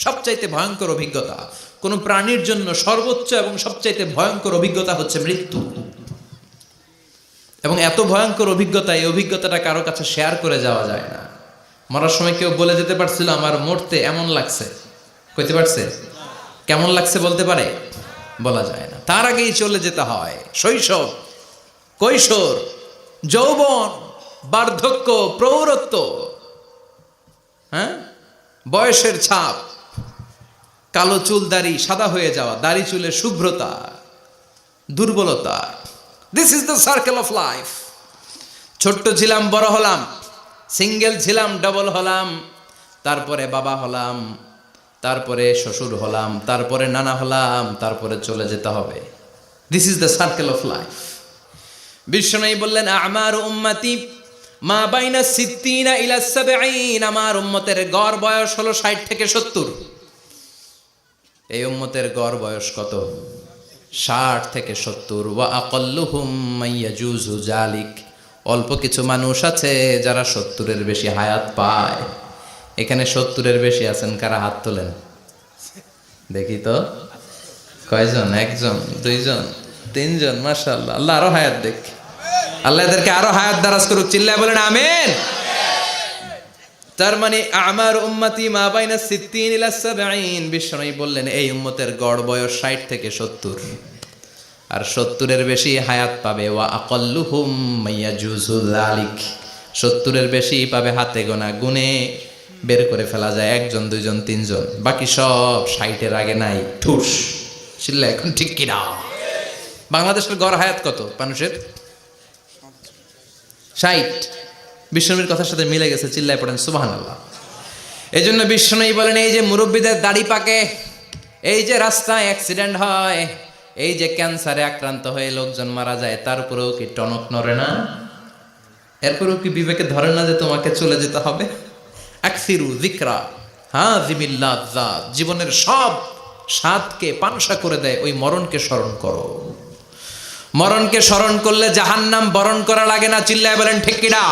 সবচাইতে ভয়ঙ্কর অভিজ্ঞতা, কোন প্রাণীর জন্য সর্বোচ্চ এবং সবচাইতে ভয়ঙ্কর অভিজ্ঞতা হচ্ছে মৃত্যু। এবং এত ভয়ঙ্কর অভিজ্ঞতা, এই অভিজ্ঞতাটা কারো কাছে শেয়ার করে যাওয়া যায় না। মরার সময় কেউ বলে যেতে পারছিল আমার মরতে এমন লাগছে, কইতে পারছে? কেমন লাগছে বলতে পারে? বলা যায় না। তার আগেই চলে যেতে হয় শৈশব, কৈশোর, যৌবন, বার্ধক্য, প্রৌঢ়ত্ব, হ্যাঁ, বয়সের ছাপ, কালো চুল দাড়ি সাদা হয়ে যাওয়া, দাড়ি চুলের শুভ্রতা, দুর্বলতা। This is the circle of life. ছোট্ট ছিলাম, বড় হলাম, সিঙ্গেল ছিলাম, ডাবল হলাম, তারপরে বাবা হলাম, তারপরে শ্বশুর হলাম, তারপরে নানা হলাম, তারপরে চলে যেতে হবে। This is the circle of life. বিশ্বনবী বললেন আমারু উম্মতি মা বাইনা সিত্তিনা ইলা সাবঈন, আমার উম্মতের গড় বয়স হলো 60 থেকে 70। এই উম্মতের গড় বয়স কত? 60 থেকে 70। ওয়া আকাল্লুহুম মাইয়াজুজু জালিক, অল্প কিছু মানুষ আছে যারা 70-এর বেশি হায়াত পায়। এখানে 70-এর বেশি আছেন কারা? হাত তোলেন দেখি তো। কয়জন? একজন, দুইজন, তিনজন। মাশাআল্লাহ, আল্লাহ আরো হায়াত দেখ, আল্লাহ এদেরকে আরো হায়াত দারাজ করুক। চিল্লায় বলেন আমিন। তার মানে আমার উম্মতি মা বাইনা সিত্তিন ইলা সাবঈন, বিশ্বনবী বললেন এই উম্মতের গড় বয়স 60 থেকে 70, আর 70-এর বেশি হায়াত পাবে। ওয়া আকাল্লুহুম মাইয়াজুজু যালিক, 70-এর বেশি পাবে হাতে গোনা, গুনে বের করে ফেলা যায় একজন, দুইজন, তিনজন, বাকি সব 60-এর আগে নাই। ঠুস চিল্লা এখন ঠিক কিনা? বাংলাদেশের গড় হায়াত কত মানুষের? 60। বিশ্বনবীর কথার সাথে মিলে গেছে, চিল্লায় পড়েন সুবহানাল্লাহ। এই জন্য বিশ্বনবী বলেন এই যে মুরব্বীদের দাড়ি পাকে, এই যে রাস্তায় অ্যাক্সিডেন্ট হয়, এই যে ক্যান্সারে আক্রান্ত হয়ে লোকজন মারা যায়, তারপরেও কি টনক নড়ে না? এরপরেও কি বিবেকে ধরে না যে তোমাকে চলে যেতে হবে? আকসিরু যিকরা হাযিমিল লাযযাত, জীবনের সব স্বাদকে পানসা করে দেয় ওই মরণকে স্মরণ করো। মরণকে স্মরণ করলে জাহান্নাম বরণ করা লাগে না। চিল্লায় বলেন ঠিক কিনা?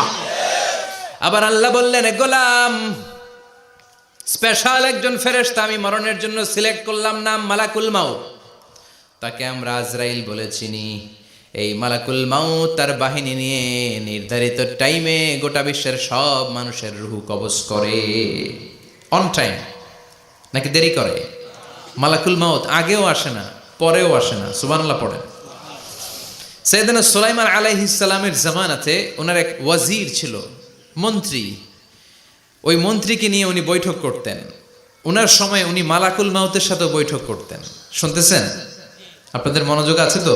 আবার আল্লাহ বললেন গোলাম, স্পেশাল একজন ফেরেশতা আমি মরণের জন্য সিলেক্ট করলাম, নাম মালাকুল মাউত। তাকে আমরা আজরাইল বলে চিনি। এই মালাকুল মাউত তার বাহিনী নিয়ে নির্ধারিত টাইমে গোটা বিশ্বের সব মানুষের রূহ কবজ করে। অন টাইম নাকি দেরি করে? মালাকুল মাউত আগেও আসে না, পরেও আসে না। সুবহানাল্লাহ পড়েন। সাইয়েদনা সুলাইমান আলাইহিস সালামের জামানাতে ওনার এক ওয়াজির ছিল, মন্ত্রী। ওই মন্ত্রীকে নিয়ে উনি বৈঠক করতেন। ওনার সময় উনি মালাকুল মাউতের সাথে বৈঠক করতেন। শুনতেছেন? আপনাদের মনোযোগ আছে তো?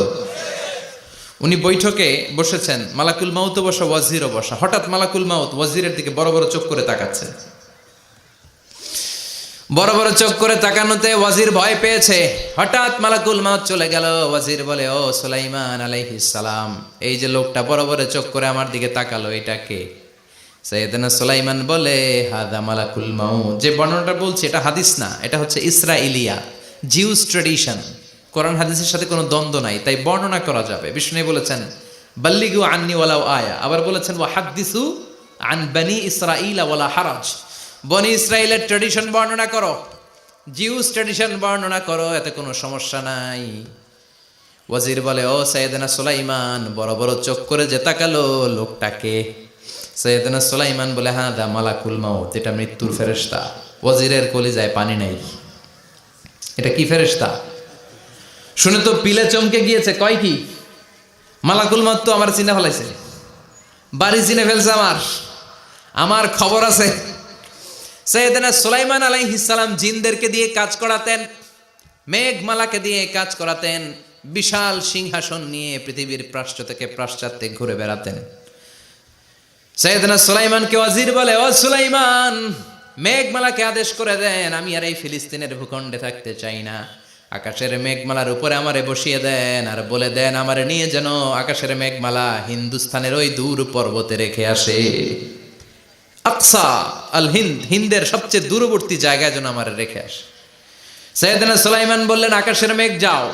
উনি বৈঠকে বসেছেন, মালাকুল মাউতও বসা, ওয়াজিরও বসা। হঠাৎ মালাকুল মাউত ওয়াজিরের দিকে বড় বড় চোখ করে তাকাচ্ছে। বড় বড় চোখ করে তাকানোতে ওয়াজির ভয় পেয়েছে। হঠাৎ মালাকুল মাউত চলে গেল। ওয়াজির বলে ও সুলাইমান আলাইহিস সালাম, এই যে লোকটা বড় বড় চোখ করে আমার দিকে তাকালো, এটা কে? সাইয়েদনা সুলাইমান বলে হাদা মালাকুল মাউত। যে বর্ণনাটা বলছি এটা হাদিস না, এটা হচ্ছে ইসরাইলিয়া, জিউস ট্র্যাডিশন। কোরআন হাদিসের সাথে কোনো দ্বন্দ্ব নাই, তাই বর্ণনা করা যাবে। বিষ্ণু বলেছেন বাল্লিগু আন্নি ওয়ালাউ আয়া, আবার বলেছেন ওয়া হাদিসু আন বনি ইসরাইল ওয়ালা হারাজ। বনি ইসরাইলের ট্র্যাডিশন বর্ণনা করো, জিউস ট্র্যাডিশন বর্ণনা করো, এতে কোনো সমস্যা নাই। ওয়াজির বলে ও সাইয়েদনা সুলাইমান, বড় বড় চোখ করে যে তাকালো লোকটাকে? সাইয়েদনা সুলাইমান বলে হাদা মালাকুল মাউত, এটা মৃত্যুর ফেরেশতা। ওয়াজিরের কলিজায় পানি নাই। এটা কি ফেরেশতা? শুনে তো পিলে চমকে গিয়েছে। কয় কি? মালাকুল মাউত তো আমার চিনে ফেলাইছে, বাড়ি চিনে ফেলছে, আমার খবর আছে। সাইয়েদনা সুলাইমান আলাইহিস সালাম জিনদেরকে দিয়ে কাজ করাতেন, মেঘমালাকে দিয়ে কাজ করাতেন, বিশাল সিংহাসন নিয়ে পৃথিবীর প্রাচ্য থেকে পাশ্চাত্যে ঘুরে বেড়াতেন। সাইয়েদনা সুলাইমানকে ওয়াজির বলে ও সুলাইমান, মেঘমালাকে আদেশ করে দেন, আমি আর এই ফিলিস্তিনের ভূখণ্ডে থাকতে চাই না। আকাশের মেঘমালার উপরে আমারে বসিয়ে দেন, আর বলে দেন আমারে নিয়ে যেন আকাশের মেঘমালা হিন্দুস্তানের ওই দূর পর্বতে রেখে আসে। আকসা আল হিন্দ, হিন্দের সবচেয়ে দূরবর্তী জায়গায় যেন আমার রেখে আসে। সাইয়েদনা সুলাইমান বললেন আকাশের মেঘ যাও,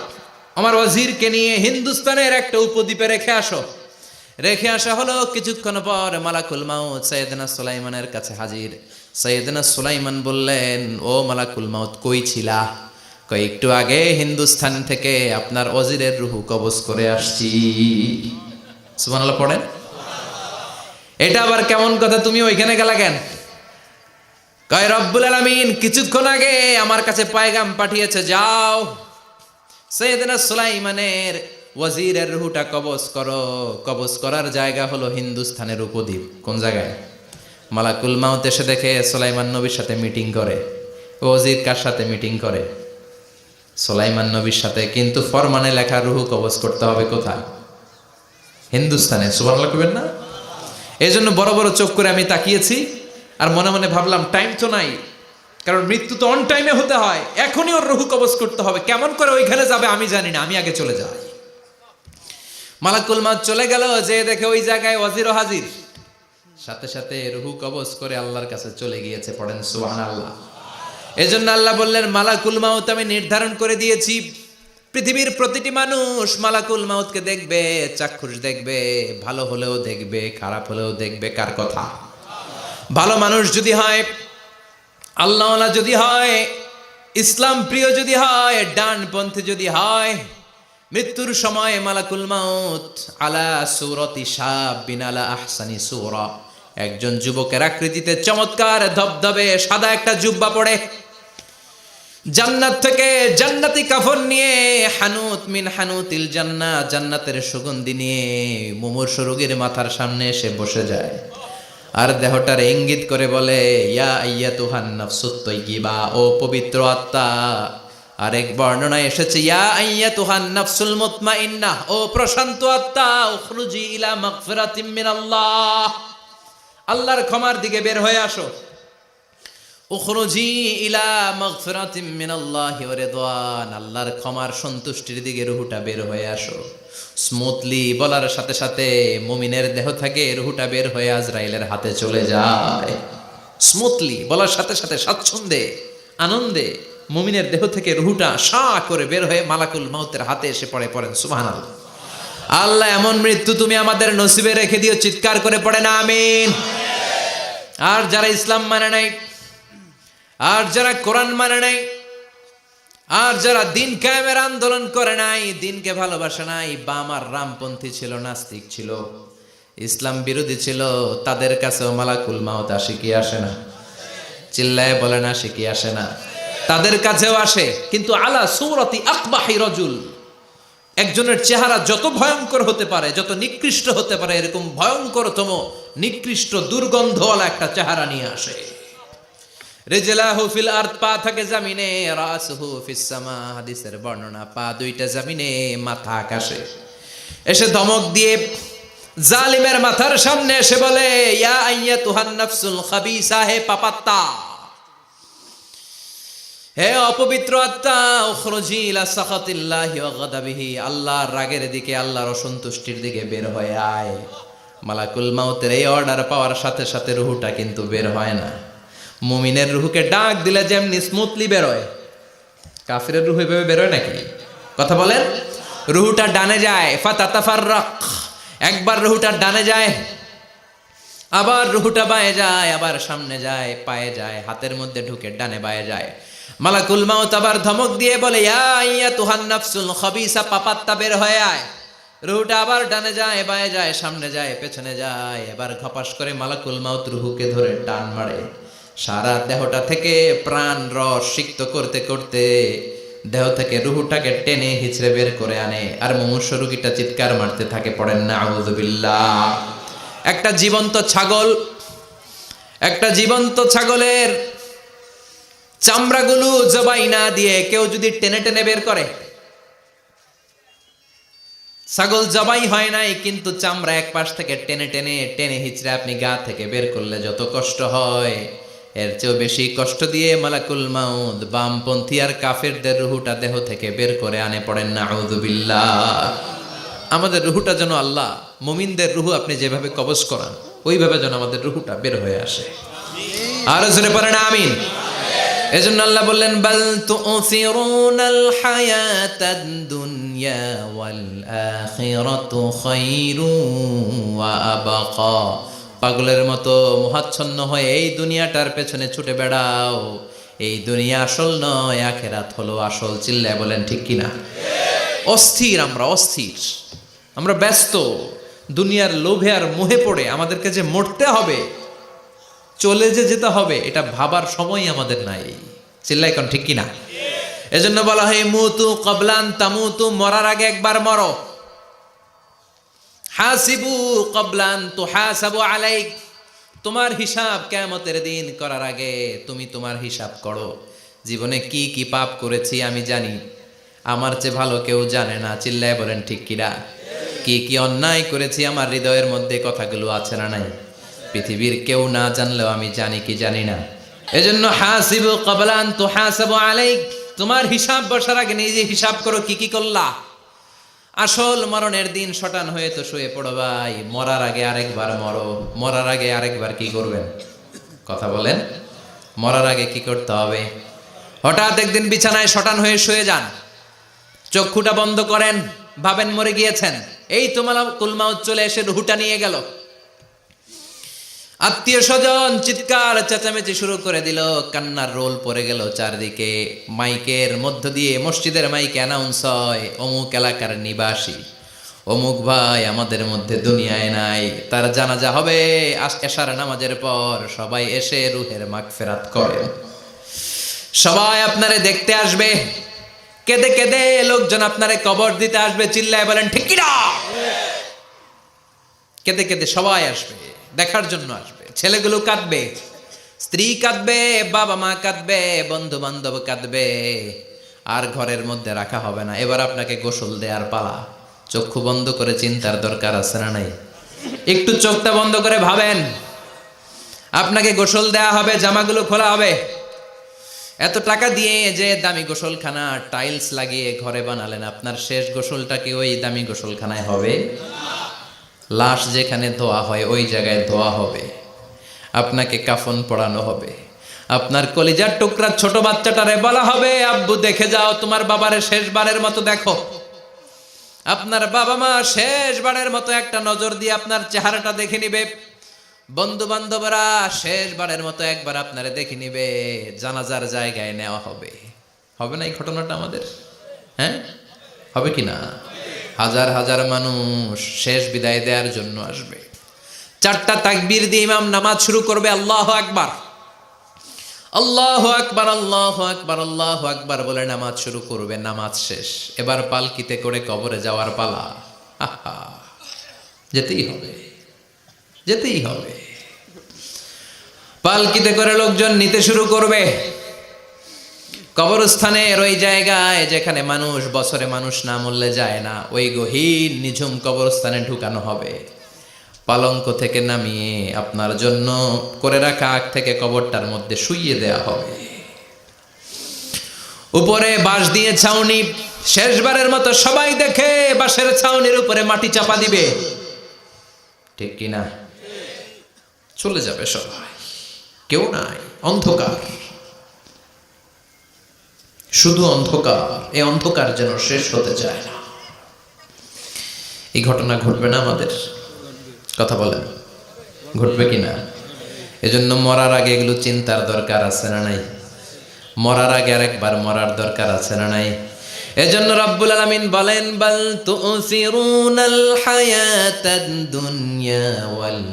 আমার ওয়াজিরকে নিয়ে হিন্দুস্তানের একটা উপদ্বীপে রেখে আসো। রেখে আসা হলো। কিছুক্ষণ পর মালাকুল মাউত সাইয়েদনা সুলাইমানের কাছে হাজির। সাইয়েদনা সুলাইমান বললেন, ও মালাকুল মাউত কই ছিলা? কই একটু আগে হিন্দুস্তান থেকে আপনার ওজিরের রুহু কবজ করে আসছি। সুবহানাল্লাহ পড়েন। এটা আবার কেমন কথা, তুমি ওইখানে গেলা কেন? কয় রব্বুল আলামিন কিছুক্ষণ আগে আমার কাছে পায়গাম পাঠিয়েছে, যাও সাইয়েদনা সুলাইমানের ওয়াজিরের রুহুটা কবজ করো। কবজ করার জায়গা হলো হিন্দুস্তানের উপদ্বীপ। কোন জায়গায়? মালাকুল মাউত এসে দেখে সুলাইমান নবীর সাথে মিটিং করে। ওয়াজির কার সাথে মিটিং করে? সুলাইমান নবীর সাথে। কিন্তু ফরমানে লেখা রুহু কবজ করতে হবে কোথায়? হিন্দুস্তানে। সুবহানাল্লাহ কইবেন না? এই জন্য বড় বড় চোখ করে আমি তাকিয়েছি আর মনে মনে ভাবলাম টাইম তো নাই, কারণ মৃত্যু তো অন টাইমে হতে হয়, এখনই ওর রুহু কবজ করতে হবে। কেমন করে ওইখানে যাবে আমি জানি না, আমি আগে চলে যাই। মালাকুল মাউত চলে গেল, যে দেখে ওই জায়গায় ওয়াজিরও হাজির। সাথে সাথে রুহু কবজ করে আল্লাহর কাছে চলে গিয়েছে। পড়েন সুবহানাল্লাহ। এজন্য আল্লাহ বললেন, মালাকুল মাউত আমি নির্ধারণ করে দিয়েছি, পৃথিবীর প্রতিটি মানুষ মালাকুল মাউতকে দেখবে, চাক্ষুষ দেখবে, ভালো হলেও দেখবে, খারাপ হলেও দেখবে। কার কথা? ভালো মানুষ যদি হয়, আল্লাহওয়ালা যদি হয়, ইসলাম প্রিয় যদি হয়, ডানপন্থী যদি হয়, মৃত্যুর সময় মালাকুল মাউত আলা সূরাতি শাবিন আলা আহসানি সূরা, একজন যুবকের আকৃতিতে চমৎকার ধবধবে সাদা একটা জুব্বা পরে, জান্নাত থেকে জান্নাতি কাফন নিয়ে, হানুত মিন হানুতিল জান্নাহ, জান্নাতের সুগন্ধি নিয়ে মুমূর্ষু রোগীর মাথার সামনে এসে বসে যায় আর দেহটার ইঙ্গিত করে বলে, ইয়া আইয়াতুহান নাফসুত তাইয়্যিবা, ও পবিত্র আত্মা। আরেক বর্ণনায় এসেছে, ইয়া আইয়াতুহান নাফসুল মুতমাইন্নাহ, ও প্রশান্ত আত্মা, উখরুজি ইলা মাগফিরাতিম মিনাল্লাহ, আল্লাহর ক্ষমার দিকে বের হয়ে আসো। উখরুজি ইলা মাগফিরাতিম মিনাল্লাহি ওয়া রিদওয়ান, আল্লাহর ক্ষমার সন্তুষ্টির দিকে রুহুটা বের হয়ে আসো। স্মুথলি বলার সাথে সাথে মুমিনের দেহ থেকে রুহুটা বের হয়ে আজরাইলের হাতে চলে যায়। স্মুথলি বলার সাথে সাথে স্বাচ্ছন্দ্যে আনন্দে মুমিনের দেহ থেকে রুহুটা সা করে বের হয়ে মালাকুল মাউতের হাতে এসে পড়ে। পড়েন সুবহানাল্লাহ। আল্লাহ এমন মৃত্যু তুমি আমাদের নসিবে রেখে দিও, চিৎকার করে পড়েন আমিন। আর যারা ইসলাম মানে নাই, আর যারা কোরআন মানে নাই, আর যারা দিন কায়েমের আন্দোলন করে নাই, দিনকে ভালোবাসে নাই, বাম আর রামপন্থী ছিল, নাস্তিক ছিল, ইসলাম বিরোধী ছিল, তাদের কাছেও মালাকুল মাউত আসে কি আসে না? চিল্লায় বলেন আসে কি আসে না? তাদের কাছেও আসে, কিন্তু আলা সূরাতি আকবাহি রাজুল, একজনের চেহারা যত ভয়ঙ্কর হতে পারে, যত নিকৃষ্ট হতে পারে, এরকম ভয়ঙ্করতম নিকৃষ্ট দুর্গন্ধওয়ালা একটা চেহারা নিয়ে আসে। রিজলাহু ফিল আরদ, পা থাকে জমিনে, রাসুহু ফিস সামা, হাদিসের বর্ণনা, পা দুইটা জমিনে, মাথা আকাশে। এসে ধমক দিয়ে জালিমের মাথার সামনে এসে বলে, ইয়া আইয়াতুহান নাফসুল খাবিসা, হে পাপাত্তা, হে অপবিত্র আত্মা, উখরুজি ইলা সাখাতিল্লাহি ওয়া গাদাবিহি, আল্লাহর রাগের দিকে, আল্লাহর অসন্তুষ্টির দিকে বের হয়ে আয়। মালাকুল মাউতের এই অর্ডার পাওয়ার সাথে সাথে রুহুটা কিন্তু বের হয় না। মুমিনের রুহুকে ডাক দিলে যেমনি স্মুথলি বেরোয়, কাফিরের রুহু এভাবে বেরোয় নাকি? কথা বলেন। রুহুটা ডানে যায়, ফাতাতাফাররাক, একবার রুহুটা ডানে যায়, আবার রুহুটা বায়ে যায়, আবার সামনে যায়, পায়ে যায়, হাতের মধ্যে ঢুকে ডানে বায়ে যায়। মালাকুল মাউত আবার ধমক দিয়ে বলে, ইয়া আইয়াতুহান নাফসুল খাবিসা, পাপাত্তা বের হয়ে আয়। রুহুটা আবার ডানে যায়, বায়ে যায়, সামনে যায়, পেছনে যায়। এবার ঘপাস করে মালাকুল মাউত রুহুকে ধরে টান মারে। সারা দেহটা থেকে প্রাণ রস সিক্ত করতে করতে দেহ থেকে রুহুটাকে টেনে হিচড়ে বের করে আনে। আর মুমূর্ষু রোগীটা চিৎকার মারতে থাকে। পড়েন না আউযু বিল্লাহ। একটা জীবন্ত ছাগলের চামড়াগুলো জবাই না দিয়ে কেউ যদি টেনে টেনে বের করে, ছাগল জবাই হয় নাই কিন্তু চামড়া এক পাশ থেকে টেনে টেনে টেনে হিচড়ে আপনি গা থেকে বের করলে যত কষ্ট হয়, এর চেয়েও বেশি কষ্ট দিয়ে মালাকুল মাউত বামপন্থী আর কাফেরদের রুহুটা দেহ থেকে বের করে আনে। পড়েন না আউযু বিল্লাহ। আমাদের রুহুটা যেন আল্লাহ, মুমিনদের রুহু আপনি যেভাবে কবজ করান, ওইভাবে যেন আমাদের রুহুটা বের হয়ে আসে। আর জোরে পড়েন আমিন। এজন্য আল্লাহ বললেন, বাল তুসিরুনাল হায়াতাদ দুনিয়া ওয়াল আখিরাতু খায়রুন ওয়া আবকা, পাগলের মতো মোহাচ্ছন্ন হয়ে এই দুনিয়াটার পেছনে ছুটে বেড়াও। এই দুনিয়া আসল নয়, আখেরাত হলো আসল। চিল্লায় বলেন ঠিক কিনা? অস্থির, আমরা অস্থির, আমরা ব্যস্ত দুনিয়ার লোভে আর মোহে পড়ে আমাদেরকে যে মরতে হবে, চলে যে যেতে হবে, এটা ভাবার সময় আমাদের নাই। চিল্লাই কোন ঠিক কিনা? এজন্য বলা হয় মুতু ক্বাবলান তামুতু, মরার আগে একবার মরো। হাসিবু ক্বাবলান তুহাসাবু আলাইক, তোমার হিসাব কিয়ামতের দিন করার আগে তুমি তোমার হিসাব করো। জীবনে কি কি পাপ করেছি আমি জানি, আমার চেয়ে ভালো কেউ জানে না। চিল্লায় বলেন ঠিক কিনা? কি কি অন্যায় করেছি আমার হৃদয়ের মধ্যে কথাগুলো আছে না নাই? পৃথিবীর কেউ না জানলেও আমি জানি কি জানি না। এজন্য হাসিবু ক্বাবলান তুহাসাবু আলাইক, তোমার হিসাব বসার আগে নিজে হিসাব করো কি কি করলা। আসল মরণের দিন শটান হয়ে তো শুয়ে পড়ো ভাই, মরার আগে আরেকবার মরো। মরার আগে আরেকবার কি করবেন? কথা বলেন, মরার আগে কি করতে হবে? হঠাৎ একদিন বিছানায় শটান হয়ে শুয়ে যান, চক্ষুটা বন্ধ করেন, ভাবেন মরে গিয়েছেন। এই তো মালাকুল মাউত চলে এসে রুহুটা নিয়ে গেল। আত্মীয় স্বজন চিৎকার চেঁচামেচি শুরু করে দিল, কান্নার রোল পড়ে গেল চারদিকে। মাইকের মধ্য দিয়ে, মসজিদের মাইকে অ্যানাউন্স হয়, অমুক এলাকার নিবাসী অমুক ভাই আমাদের মধ্যে দুনিয়ায় নাই, তার জানাজা হবে এশার নামাজের পর। সবাই এসে রুহের মাগফিরাত করেন। সবাই আপনারে দেখতে আসবে, কেঁদে কেঁদে লোকজন আপনারে কবর দিতে আসবে। চিল্লায় বলেন ঠিক কিনা? কেঁদে কেঁদে সবাই আসবে, দেখার জন্য আসবে। ছেলেগুলো কাঁদবে, স্ত্রী কাঁদবে, বাবা মা কাঁদবে, বন্ধু বান্ধব কাঁদবে, আর ঘরের মধ্যে রাখা হবে না। এবার আপনাকে গোসল দেওয়ার পালা। চক্ষু বন্ধ করে চিন্তার দরকার আছে না নাই? একটু চোখটা বন্ধ করে ভাবেন, আপনাকে গোসল দেয়া হবে, জামাগুলো খোলা হবে। এত টাকা দিয়ে যে দামি গোসলখানা টাইলস লাগিয়ে ঘরে বানালেন, আপনার শেষ গোসলটা কি ওই দামি গোসলখানায় হবে? লাশ যেখানে ধোয়া হয় ওই জায়গায় ধোয়া হবে। আপনাকে কাফন পরানো হবে। আপনার কলিজার টুকরা ছোট বাচ্চাটারে বলা হবে, আব্বু দেখে যাও তোমার বাবারে শেষবারের মতো দেখো। আপনার বাবা মা শেষবারের মতো একটা নজর দিয়ে আপনার চেহারাটা দেখে নিবে। বন্ধু বান্ধবরা শেষবারের মতো একবার আপনারে দেখে নিবে। জানাজার জায়গায় নেওয়া হবে। হবে না এই ঘটনাটা আমাদের? হ্যাঁ, হবে কি না? হাজার হাজার মানুষ শেষ বিদায় দেওয়ার জন্য আসবে। চারটা তাকবীর দিয়ে ইমাম নামাজ শুরু করবে। আল্লাহু আকবার, আল্লাহু আকবার, আল্লাহু আকবার, আল্লাহু আকবার বলে নামাজ শুরু করবে। নামাজ শেষ, এবার পালকিতে করে কবরে যাওয়ার পালা। আহা, যেতেই হবে, যেতেই হবে। পালকিতে করে লোকজন নিতে শুরু করবে। কবরস্থানের ওই জায়গায় যেখানে মানুষ বছরে মানুষ না মরলে যায় না, ওই গহীন নিঝুম কবরস্থানে ঢুকানো হবে। পালঙ্ক থেকে নামিয়ে আপনার জন্য করে রাখা আগ থেকে কবরটার মধ্যে শুইয়ে দেয়া হবে। উপরে বাঁশ দিয়ে ছাউনি, শেষবারের মতো সবাই দেখে বাঁশের ছাউনির উপরে মাটি চাপা দিবে। ঠিক কিনা? চলে যাবে সবাই, কেউ নাই, অন্ধকার, শুধু অন্ধকার। এই অন্ধকার যেন শেষ হতে চায় না। এই ঘটনা ঘটবে না আমাদের? কথা বলেন, ঘটবে কিনা? এজন্য মরার আগে এগুলো চিন্তার দরকার আছে না নাই? মরার আগে আরেকবার মরার দরকার আছে না নাই? এজন্য রব্বুল আলামিন বলেন, বাল তুসিরুনাল হায়াতাদ দুনিয়া ওয়াল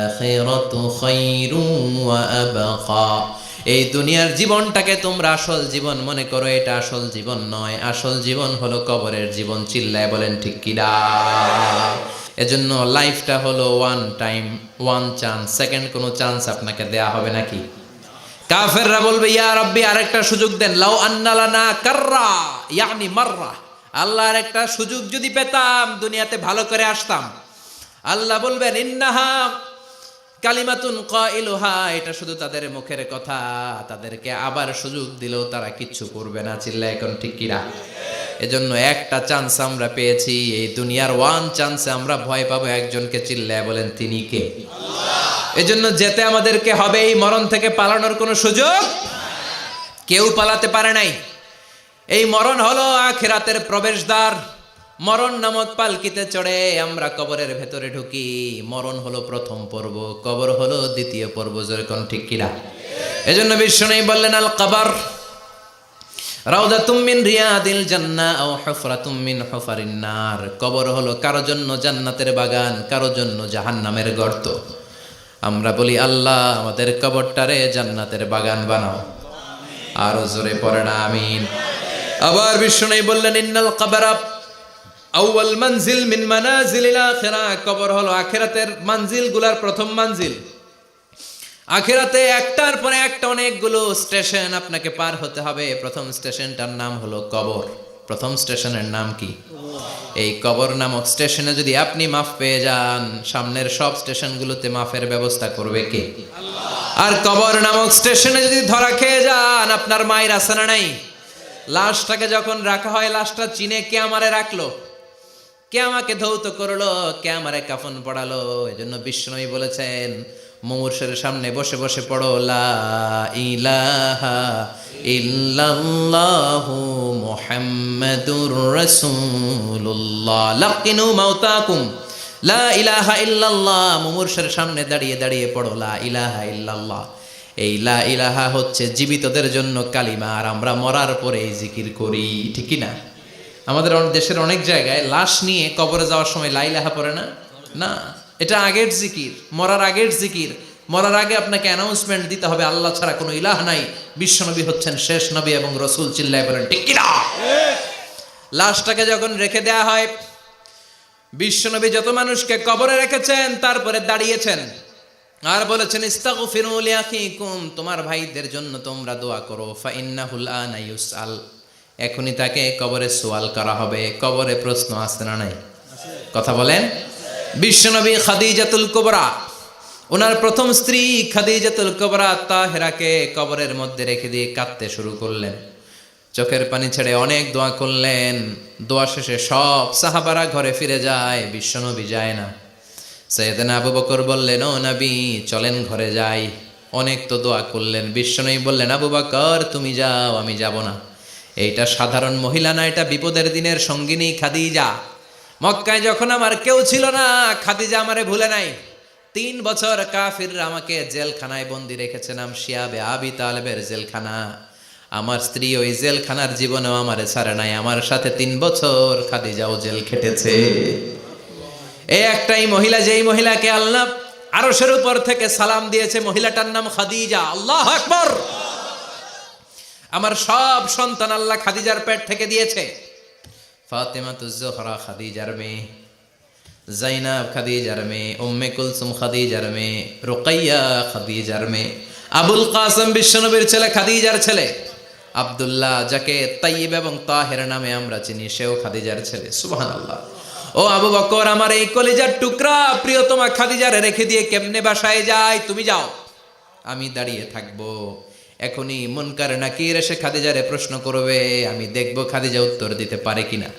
আখিরাতু খায়রুন ওয়া আবকা। এই দুনিয়ার জীবনটাকে তোমরা আসল জীবন মনে করো, এটা আসল জীবন নয়। আসল জীবন হলো কবরের জীবন। চিল্লায় বলেন ঠিক কিনা? এজন্য লাইফটা হলো one time, one chance. Second কোনো চান্স আপনাকে দেয়া হবে নাকি? কাফেররা বলবে, ইয়া রাব্বি আরেকটা সুযোগ দেন। লাউ আন্না লানা কাররা ইয়ানি মাররা, আল্লাহর একটা সুযোগ যদি পেতাম দুনিয়াতে ভালো করে আসতাম। আল্লাহ বলবেন, ইন্নাহা কালিমাতুন কাইলুহা, এটা শুধু তাদের মুখের কথা, তাদেরকে আবার সুযোগ দিলেও তারা কিচ্ছু করবে না। চিল্লা এখন ঠিক কিনা? এজন্য একটা চান্স আমরা পেয়েছি, এই দুনিয়ার ওয়ান চান্সে আমরা ভয় পাবো একজনকে। চিল্লায় বলেন তিনি কে? এজন্য যেতে আমাদেরকে হবে। এই মরণ থেকে পালানোর কোনো সুযোগ কেউ পালাতে পারে নাই। এই মরণ হলো আখিরাতের প্রবেশদ্বার। মরণ নামক পালকিতে চড়ে আমরা কবরের ভেতরে ঢুকি। মরণ হলো প্রথম পর্ব, কবর হলো দ্বিতীয় পর্ব। যেরকম ঠিক কিনা? এজন্য বিশ্বনবী বললেন, আল কবর রাউদাতুম মিন রিয়াদিল জান্নাহ আও হুফরাতুম মিন হুফারিন নার। কবর হলো কারো জন্য জান্নাতের বাগান, কারো জন্য জাহান্নামের গর্ত। আমরা বলি, আল্লাহ আমাদের কবরটারে জান্নাতের বাগান বানাও। আরো জোরে পড়েন আমিন। আবার বিশ্বনবী বললেন, ইন্নাল কবরা আউয়াল মানজিল মিন মানাজিলিল আখিরাহ। কবর হলো আখিরাতের মানজিলগুলোর প্রথম মানজিল। আখিরাতে একটার পরে একটা অনেকগুলো স্টেশন আপনাকে পার হতে হবে। প্রথম স্টেশনটার নাম হলো কবর। প্রথম স্টেশনের নাম কি? এই কবর নামক স্টেশনে যদি আপনি মাফ পেয়ে যান, সামনের সব স্টেশনগুলোতে মাফের ব্যবস্থা করবে কে? আল্লাহ। আর কবর নামক স্টেশনে যদি ধরা খেয়ে যান, আপনার মায়ের আছে না নাই? লাশটাকে যখন রাখা হয়, লাশটা চিনে কে আমারে রাখলো, কে আমাকে ধৌত করলো, কে আমারে কাফন পড়ালো। এজন্য বিশ্বনবী বলেছেন, মুমূর্ষের সামনে বসে বসে পড়ো, লা ইলাহা ইল্লাল্লাহু মুহাম্মাদুর রাসূলুল্লাহ। লাকিনু মাউতাকুম লা ইলাহা ইল্লাল্লাহ। মুমূর্ষের সামনে দাঁড়িয়ে দাঁড়িয়ে পড়ো, লা ইলাহা ইল্লাল্লাহ। এই লা ইলাহা হচ্ছে জীবিতদের জন্য কালিমা, আর আমরা মরার পরে এই জিকির করি। ঠিক কি না? আমাদের দেশের অনেক জায়গায় লাশ নিয়ে কবরে যাওয়ার সময় লা ইলাহা পড়ে না। না, এটা আগের জিকির, মরার আগের জিকির। মরার আগে আপনাকে অ্যানাউন্সমেন্ট দিতে হবে, আল্লাহ ছাড়া কোনো ইলাহ নাই, বিশ্বনবী হচ্ছেন শেষ নবী এবং রসুল। চিল্লায় বলেন ঠিক কি না? লাশটাকে যখন রেখে দেয়া হয়, বিশ্বনবী যত মানুষকে কবরে রেখেছেন তারপরে দাঁড়িয়েছেন আর বলেছেন, ইস্তাগফিরু লিআখিকুম, তোমার ভাইদের জন্য তোমরা দোয়া করো। ফাইন্নাহুল আনা ইউসআল, এখনই তাকে কবরে সওয়াল করা হবে। কবরে প্রশ্ন আসছে না নাই? কথা বলেন। বিশ্বনবী খাদিজাতুল কুবরা, ওনার প্রথম স্ত্রী খাদিজাতুল কুবরা তাহেরাকে কবরের মধ্যে রেখে দিয়ে কাঁদতে শুরু করলেন। চোখের পানি ছেড়ে অনেক দোয়া করলেন। দোয়া শেষে সব সাহাবারা ঘরে ফিরে যায়, বিশ্বনবী যায় না। সাইয়েদনা আবু বকর বললেন, ও নবী চলেন ঘরে যাই। অনেক তো দোয়া করলেন। বিশ্বনবী বললেন, আবু বকর তুমি যাও, আমি যাব না। এইটা সাধারণ মহিলা না, এটা বিপদের দিনের সঙ্গিনী খাদিজা। মক্কায় যখন আমার কেউ ছিল না, খাদিজা আমারে ভুলে নাই। 3 বছর কাফিররা আমাকে জেলখানায় বন্দি রেখেছে, নাম শিয়াবে আবি তালেবের জেলখানা। আমার স্ত্রী ওই জেলখানার জীবনেও আমারে ছাড়ে নাই। আমার সাথে 3 বছর খাদিজাও জেল খেটেছে। এই একটাই মহিলা, যেই মহিলাকে আল্লাহ আরশের উপর থেকে সালাম দিয়েছে, মহিলাটার নাম খাদিজা। আল্লাহু আকবার। আমার সব সন্তান আল্লাহ খাদিজার পেট থেকে দিয়েছে। ফাতেমাতুজ জোহরা খাদিজার মেয়ে, জাইনাব খাদিজার মেয়ে, উম্মে কুলসুম খাদিজার মেয়ে, রুকাইয়া খাদিজার মেয়ে, আবুল কাসেম বিশ্বনবীর ছেলে খাদিজার ছেলে, আব্দুল্লাহ যাকে তাইয়্যিব এবং তাহের নামে আমরা চিনি, সেও খাদিজার ছেলে। সুবহানাল্লাহ। ও আবু বকর, আমার এই কলিজার টুকরা প্রিয়তমা খাদিজারে রেখে দিয়ে কেমনে বাসায় যায়? তুমি যাও, আমি দাঁড়িয়ে থাকবো। এখনই মুনকার নাকির এসে খাদিজারে প্রশ্ন করবে, আমি দেখবো খাদিজা উত্তর দিতে পারে কিনা।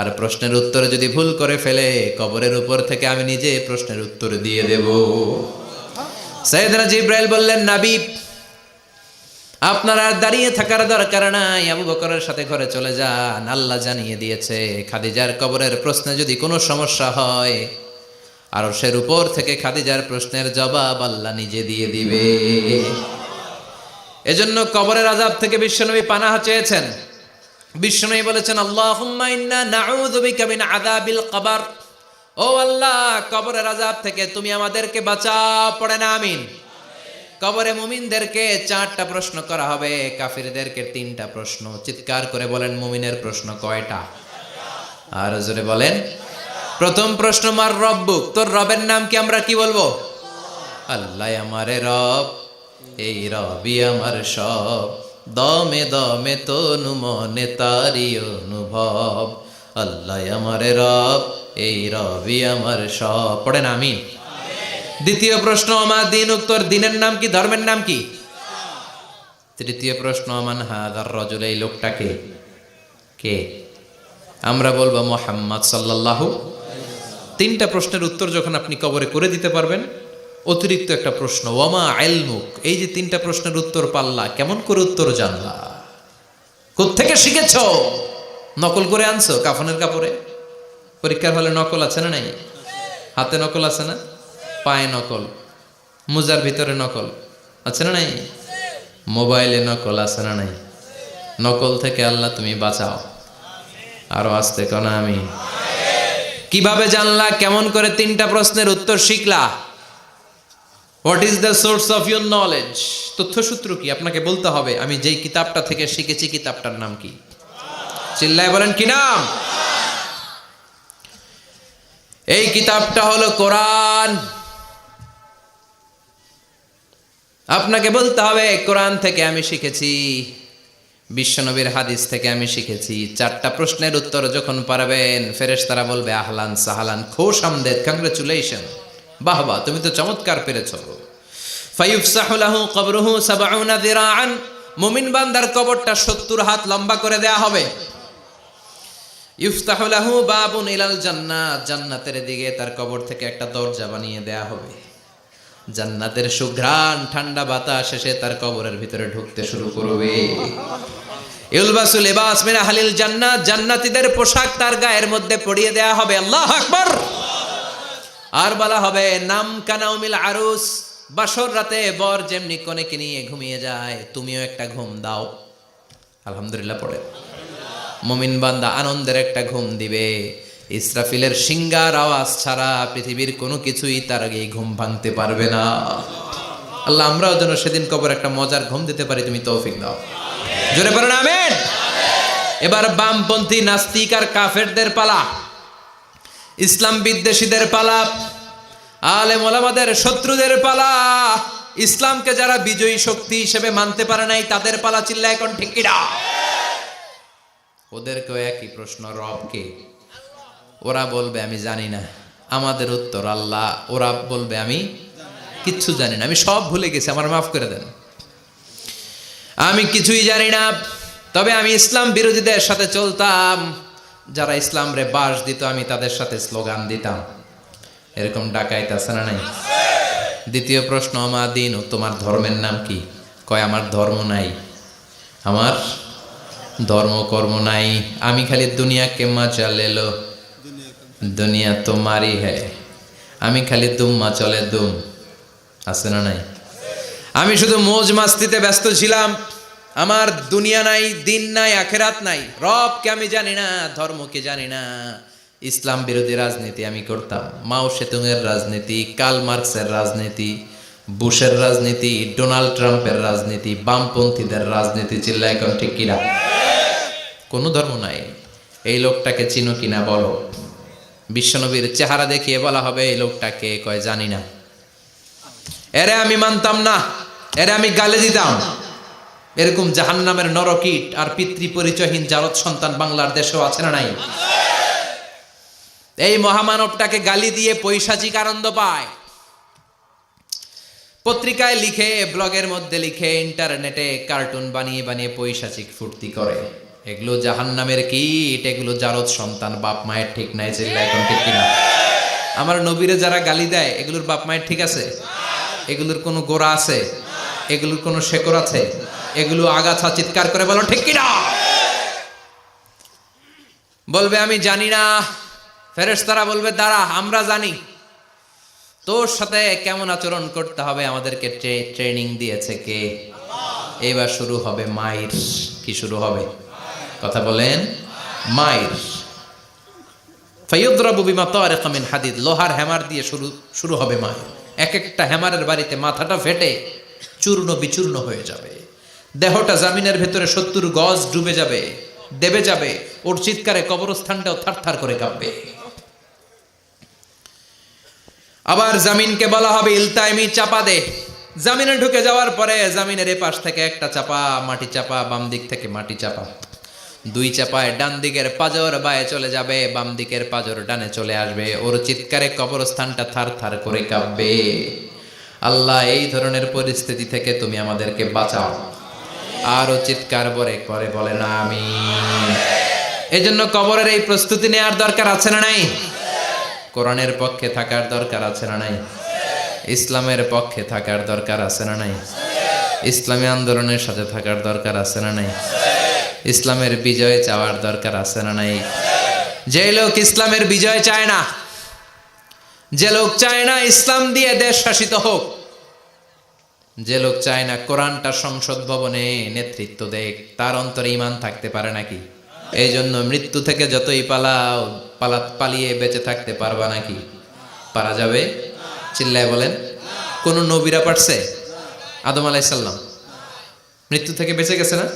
আর প্রশ্নের উত্তর যদি ভুল করে ফেলে, কবরের উপর থেকে আমি নিজে প্রশ্নের উত্তর দিয়ে দেব। সাইয়েদনা জিব্রাইল বললেন, নবী আপনার আর দাঁড়িয়ে থাকার দরকার নাই, আবু বকরের সাথে ঘরে চলে যান। আল্লাহ জানিয়ে দিয়েছে, খাদিজার কবরের প্রশ্নে যদি কোনো সমস্যা হয়, আরশের উপর থেকে খাদিজার প্রশ্নের জবাব আল্লাহ নিজে দিয়ে দিবে। এজন্য কবরের আযাব থেকে বিশ্বনবী পানাহ চেয়েছেন। বিশ্বনবী বলেছেন, আল্লাহুম্মা ইন্না নাউযু বিকা মিন আযাবিল কবর। ও আল্লাহ, কবরের আযাব থেকে তুমি আমাদেরকে বাঁচাও। পড়েন আমিন। কবরে মুমিনদেরকে 4টা প্রশ্ন করা হবে, কাফিরদেরকে 3টা প্রশ্ন। চিৎকার করে বলেন, মুমিনের প্রশ্ন কয়টা? আর জোরে বলেন। প্রথম প্রশ্ন, মার রব্বুক, তোর রবের নাম কি? আমরা কি বলবো? আল্লাহ আমারে রব, এই রবি আমার সব, দমে দমে তনু মনে তারি অনুভব। আল্লাহ আমারে রব, এই রবি আমার সব। পড়েন আমিন। দ্বিতীয় প্রশ্ন, আমার দিন, উত্তর দিনের নাম কি? ধর্মের নাম কি? তৃতীয় প্রশ্ন, আমান হাদার রাজুল, এই লোকটাকে কে? আমরা বলবো মুহাম্মদ সাল্লাল্লাহু। 3টা প্রশ্নের উত্তর যখন আপনি কবরে করে দিতে পারবেন, অতিরিক্ত একটা প্রশ্ন, ওয়ামা ইলমুক, এই যে 3টা প্রশ্নের উত্তর পাল্লা, কেমন করে উত্তর জানলা? কোত্থেকে শিখেছ? নকল করে আনছো কাফনের কাপড়ে? পরীক্ষার হলে নকল আছে না নাই? হাতে নকল আছে না? পায়ে নকল, মোজার ভিতরে নকল আছে না নাই? মোবাইলে নকল আছে না নাই? নকল থেকে আল্লাহ তুমি বাঁচাও। আরো আসতে কোন আমি। কিভাবে জানলা? কেমন করে? 3টা প্রশ্নের উত্তর শিখলা। What is the source of your knowledge? তথ্যসূত্র কি? আপনাকে বলতে হবে আমি যেই কিতাবটা থেকে শিখেছি কিতাবটার নাম কি? চিল্লায় বলেন কি নাম? এই কিতাবটা হলো কোরআন। আপনাকে বলতে হবে কোরআন থেকে আমি শিখেছি, বিশ্বনবীর হাদিস থেকে আমি শিখেছি। 4টা প্রশ্নের উত্তর যখন পারবেন, ফেরেশতারা বলবে আহলান সাহালান, খোশ আমদেদ, কংগ্রেচুলেশন, বাহ বাহ, তুমি তো চমৎকার পেরেছো। ফায়ুফসাহু লাহু কবরুহু 70 যিরাআন, মুমিন বান্দার কবরটা 70 হাত লম্বা করে দেয়া হবে। ইফতাহু লাহু বাবুন ইলাল জান্নাত, জান্নাতের দিকে তার কবর থেকে একটা দরজা বানিয়ে দেয়া হবে। জান্নাতের সুঘ্রাণ ঠান্ডা বাতাস এসে তার কবরের ভিতরে ঢুকতে শুরু করবে। ইলবাসু লিবাস মিন আহলিল জান্নাত, জান্নাতীদের পোশাক তার গায়ের মধ্যে পরিয়ে দেয়া হবে। আল্লাহু আকবার। আর বলা হবে নাম কানাউমিল আরুস, বাসর রাতে বর যেমনি কনেকে নিয়ে ঘুমিয়ে যায়, তুমিও একটা ঘুম দাও। আলহামদুলিল্লাহ পড়ে মুমিন বান্দা আনন্দের একটা ঘুম দিবে। ইসরাফিলের সিংগার আওয়াজ ছাড়া পৃথিবীর কোনো কিছুই তার আগে ঘুম ভাঙতে পারবে না। আল্লাহ আমরাও যেন সেদিন কবর একটা মজার ঘুম দিতে পারি, তুমি তৌফিক দাও। জোরে পড়েন আমিন। এবার বামপন্থী নাস্তিক আর কাফেরদের পালা, ইসলাম বিদ্বেষীদের পালা, আলেম ওলামাদের শত্রুদের পালা, ইসলামকে যারা বিজয়ী শক্তি হিসেবে মানতে পারে নাই তাদের পালা। চিল্লায় এখন ঠিক কিনা? ওদেরকেও একই প্রশ্ন, রব কে? ওরা বলবে আমি জানি না। আমাদের উত্তর আল্লাহ। ওরা বলবে আমি কিচ্ছু জানি না, আমি সব ভুলে গেছি, আমার মাফ করে দেন, আমি কিছুই জানি না। তবে আমি ইসলাম বিরোধীদের সাথে চলতাম, যারা ইসলাম রে বাস দিত আমি তাদের সাথে স্লোগান দিতাম। এরকম ডাকাইত আছে না নাই? দ্বিতীয় প্রশ্ন, আমা দিন, তোমার ধর্মের নাম কি? কয় আমার ধর্ম নাই, আমার ধর্ম কর্ম নাই, আমি খালি দুনিয়া কে মজা লেলো, দুনিয়া তোমারই হ্যায়, আমি খালি দুম্মা চলে দুম। আছে না নাই? আমি শুধু মৌজ মাস্তিতে ব্যস্ত ছিলাম, আমার দুনিয়া নাই, দিন নাই, আখেরাত নাই, রবকে আমি জানি না, ধর্মকে জানি না। ইসলাম বিরোধী রাজনীতি আমি করতাম, মাও সেতুংয়ের রাজনীতি, কার্ল মার্কসের রাজনীতি, বুশের রাজনীতি, ডোনাল্ড ট্রাম্পের রাজনীতি, বামপন্থীদের রাজনীতি। চিল্লা এখন ঠিক কিনা? কোনো ধর্ম নাই। এই লোকটাকে চিনো কিনা বলো। বিশ্বনবীর চেহারা দেখিয়ে বলা হবে এই লোকটাকে, কয় জানি না। এরে আমি মানতাম না, এরে আমি গালে দিতাম। এরকম জাহান্নামের নরকীট আর পিতৃ পরিচয়হীন জারদ সন্তান বাংলার দেশেও আছে না নাই? এই মহামানবটাকে গালি দিয়ে পৈশাচিক আনন্দ পায়। পত্রিকায় লিখে, ব্লগের মধ্যে লিখে, ইন্টারনেটে কার্টুন বানিয়ে বানিয়ে পৈশাচিক ফুর্তি করে। এগুলো জাহান্নামের কীট, এগুলো জারদ সন্তান, বাপ মায়ের ঠিক নাই। চিল্লা এখন ঠিক কিনা? আমার নবীরে যারা গালি দেয় এগুলোর বাপ মায়ের ঠিক আছে? এগুলোর কোনো গোড়া আছে? এগুলোর কোনো শেকড় আছে? এগুলো আগাছা। চিৎকার করে বলো ঠিক কিনা? বলবে আমি জানি না। ফেরেশতারা বলবে দাঁড়া, আমরা জানি। তোর সাথে কেমন আচরণ করতে হবে আমাদেরকে ট্রেনিং দিয়েছে কে? এবার শুরু হবে মাইর। কি শুরু হবে? কথা বলেন, মাইর। ফায়ুদরাবু বিমা তারিকা মিন হাদিদ, লোহার হ্যামার দিয়ে শুরু হবে মাইর। এক একটা হ্যামারের বাড়িতে মাথাটা ফেটে চূর্ণ বিচূর্ণ হয়ে যাবে, দেহটা জামিনের ভেতরে 70 গজ ডুবে যাবে, দেবে যাবে। ওর চিৎকারে কবরস্থানটাও থারথার করে কাঁপবে। আবার জামিনকে বলা হবে ইলতাইমি, চাপা দে। জামিনে ঢুকে যাওয়ার পরে জামিনের এ পাশ থেকে একটা চাপা, মাটি চাপা, বাম দিক থেকে মাটি চাপা, 2 চাপায় ডান দিকের পাজর বায়ে চলে যাবে, বাম দিকের পাজর ডানে চলে আসবে। ওর চিৎকারে কবরস্থানটা থার থার করে কাঁপবে। আল্লাহ এই ধরনের পরিস্থিতি থেকে তুমি আমাদেরকে বাঁচাও। আরো চিৎকার করে বলে না আমিন। এজন্য কবরের এই প্রস্তুতি নেওয়ার দরকার আছে না নাই? কোরআনের পক্ষে থাকার দরকার আছে না নাই? ইসলামের পক্ষে থাকার দরকার আছে না নাই? ইসলামী আন্দোলনের সাথে থাকার দরকার আছে না নাই? ইসলামের বিজয় চাওয়ার দরকার আছে না নাই? যে লোক ইসলামের বিজয় চায় না, যে লোক চায় না ইসলাম দিয়ে দেশ শাসিত হোক, যে লোক চায় না কোরআনটা সংসদ ভবনে নেতৃত্ব দেখ, তার অন্তরে ঈমান থাকতে পারে নাকি? এই জন্য মৃত্যু থেকে যতই পালিয়ে বেঁচে থাকতে পারবা নাকি? পারা যাবে? চিল্লায় বলেন। কোন নবীরা পারছে? আদম আলাইহিস সালাম মৃত্যু থেকে বেঁচে গেছে না?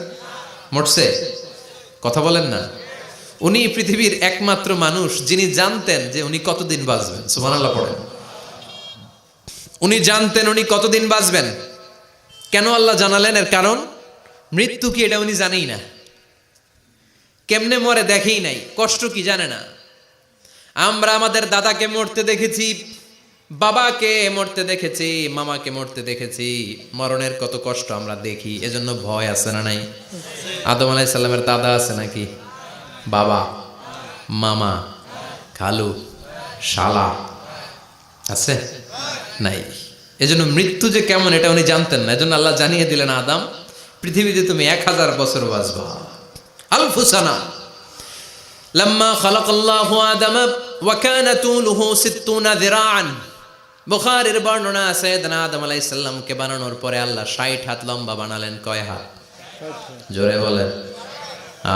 মরছে? কথা বলেন না। উনি পৃথিবীর একমাত্র মানুষ যিনি জানতেন যে উনি কতদিন বাঁচবেন। সুবহানাল্লাহ পড়েন। উনি জানতেন উনি কতদিন বাঁচবেন। কেন আল্লাহ জানালেন? এর কারণ মৃত্যু কি এটা উনি জানেই না, কেমনে মরে দেখেই নাই, কষ্ট কি জানে না। আমরা আমাদের দাদাকে মরতে দেখেছি, বাবাকে মরতে দেখেছি, মামাকে মরতে দেখেছি, মরণের কত কষ্ট আমরা দেখি, এজন্য ভয় আছে না নাই? আদম আলাইহিস সালামের দাদা আছে নাকি? বাবা, মামা, খালু, শালা আছে? নাই। এজন্য মৃত্যু যে কেমন এটা উনি জানতেন না। এজন্য আল্লাহ জানিয়ে দিলেন, আদম পৃথিবীতে তুমি 1000 বছর বাঁচবা। আলফু সানা লাম্মা খালাকাল্লাহু আদম ওয়া কানা তুলুহু 60 যিরাআন। বুখারীর বর্ণনা, সাইয়েদনা আদম আলাইহিস সালামকে বানানোর পরে আল্লাহ 60 হাত লম্বা বানালেন। কয় হাত? জোরে বলেন,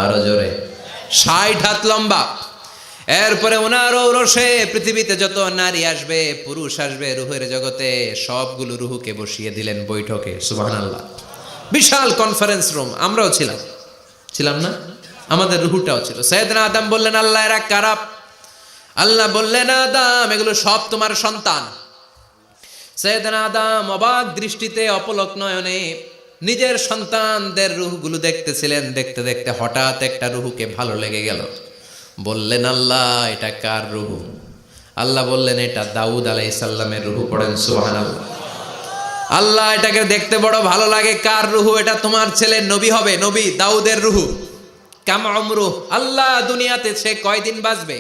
আরো জোরে। 60 হাত লম্বা। এরপরে ওনার ঔরসে পৃথিবীতে যত নারী আসবে, পুরুষ আসবে রুহের জগতে, সবগুলো রুহুকে বসিয়ে দিলেন বৈঠকে। সুবহানাল্লাহ। বিশাল কনফারেন্স রুম। আমরাও ছিলাম না? আমাদের রুহুটাও ছিল। সাইয়েদনা আদম বললেন, আল্লাহ এরা কারা? আল্লাহ বললেন, আদম এগুলো সব তোমার সন্তান। সাইয়েদনা আদম অবাক দৃষ্টিতে, অপলক নয়নে নিজের সন্তানদের রুহগুলো দেখতেছিলেন। দেখতে দেখতে হঠাৎ একটা রুহুকে ভালো লেগে গেল। বললেন, আল্লাহ এটা কার রুহু? আল্লাহ বললেন, এটা দাউদ আলাইহিস সালামের রুহু। পড়েন সুবহানাল্লাহ। আল্লাহ এটাকে দেখতে বড় ভালো লাগে, কার রুহু? এটা তোমার ছেলে নবী হবে, নবী দাউদের রুহু। কাম উমরুহ, আল্লাহ দুনিয়াতে সে কয়দিন বাঁচবে?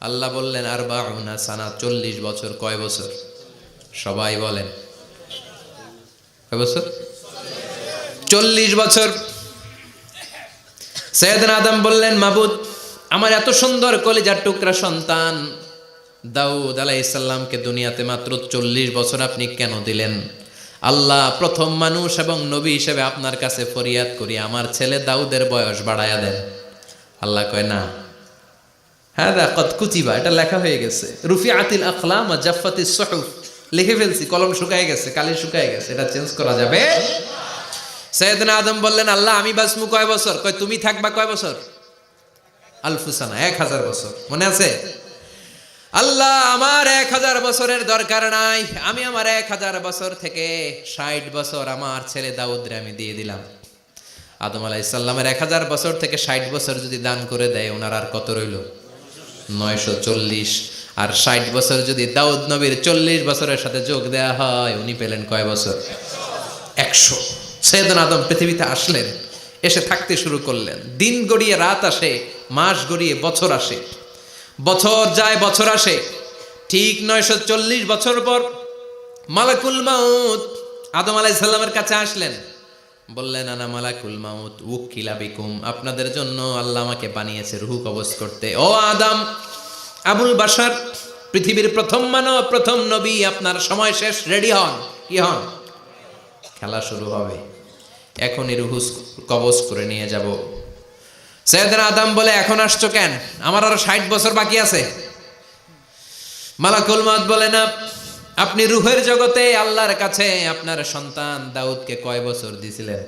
আল্লাহ বললেন, 40 সানা, 40 বছর। কয় বছর? সবাই বলেন, কয় বছর? 40 বছর। সাইয়েদনা আদম বললেন, মাবুদ আমার এত সুন্দর কলিজার টুকরা সন্তান দাউদ আলাইহিস সালামকে দুনিয়াতে মাত্র 40 বছর আপনি কেন দিলেন? আল্লাহ প্রথম মানুষ এবং নবী হিসেবে আপনার কাছে ফরিয়াদ করি, আমার ছেলে দাউদের বয়স বাড়ায়া দেন। আল্লাহ কয় না, হাদা কদ কুতিবা, এটা লেখা হয়ে গেছে। রুফিআতিল আকলাম ওয়া জাফফাতিস সুহুফ, লিখে ফেলছি, কলম শুকায় গেছে, কালি শুকায় গেছে, এটা চেঞ্জ করা যাবে? সাইয়েদনা আদম বললেন, আল্লাহ আমি বাঁচমু কয় বছর? কয় তুমি থাকবা কয় বছর? আলফু সানা, 1000 বছর। মনে আছে? আল্লাহ আমার 1000 বছরের দরকার নাই, আমি আমার 1000 বছর থেকে 60 বছর আমার ছেলে দাউদরে আমি দিয়ে দিলাম। আদম আলাইহিস সালামের 1000 বছর থেকে 60 বছর যদি দান করে দেয়, ওনার আর কত রইল? 940। আর 60 বছর যদি দাউদ নবীর 40 বছরের সাথে যোগ দেয়া হয়, উনি পেলেন কয় বছর? 100। সাইয়েদনা আদম পৃথিবীতে আসলেন, এসে থাকতে শুরু করলেন। দিন গড়িয়ে রাত আসে, মাস গড়িয়ে বছর আসে, বছর যায় বছর আসে। ঠিক 940 বছর পর মালাকুল মাউত আদম আলাইহিস সালামের কাছে আসলেন। বললেন, আনা মালাকুল মাউত উকিলা বিকুম, আপনাদের জন্য আল্লাহ আমাকে বানিয়েছে রূহ কবজ করতে। ও আদম, আবুল বাশার, পৃথিবীর প্রথম মানব, প্রথম নবী, আপনার সময় শেষ, রেডি হন। কি হন? খেলা শুরু হবে, এখনই রূহ কবজ করে নিয়ে যাব। সাইয়েদনা আদম বলে, এখন আসছো কেন? আমার আরো 60 বছর বাকি আছে। মালাকুল মাউত বলে, না, আপনি রূহের জগতে আল্লাহর কাছে আপনার সন্তান দাউদকে কয় বছর দিয়েছিলেন?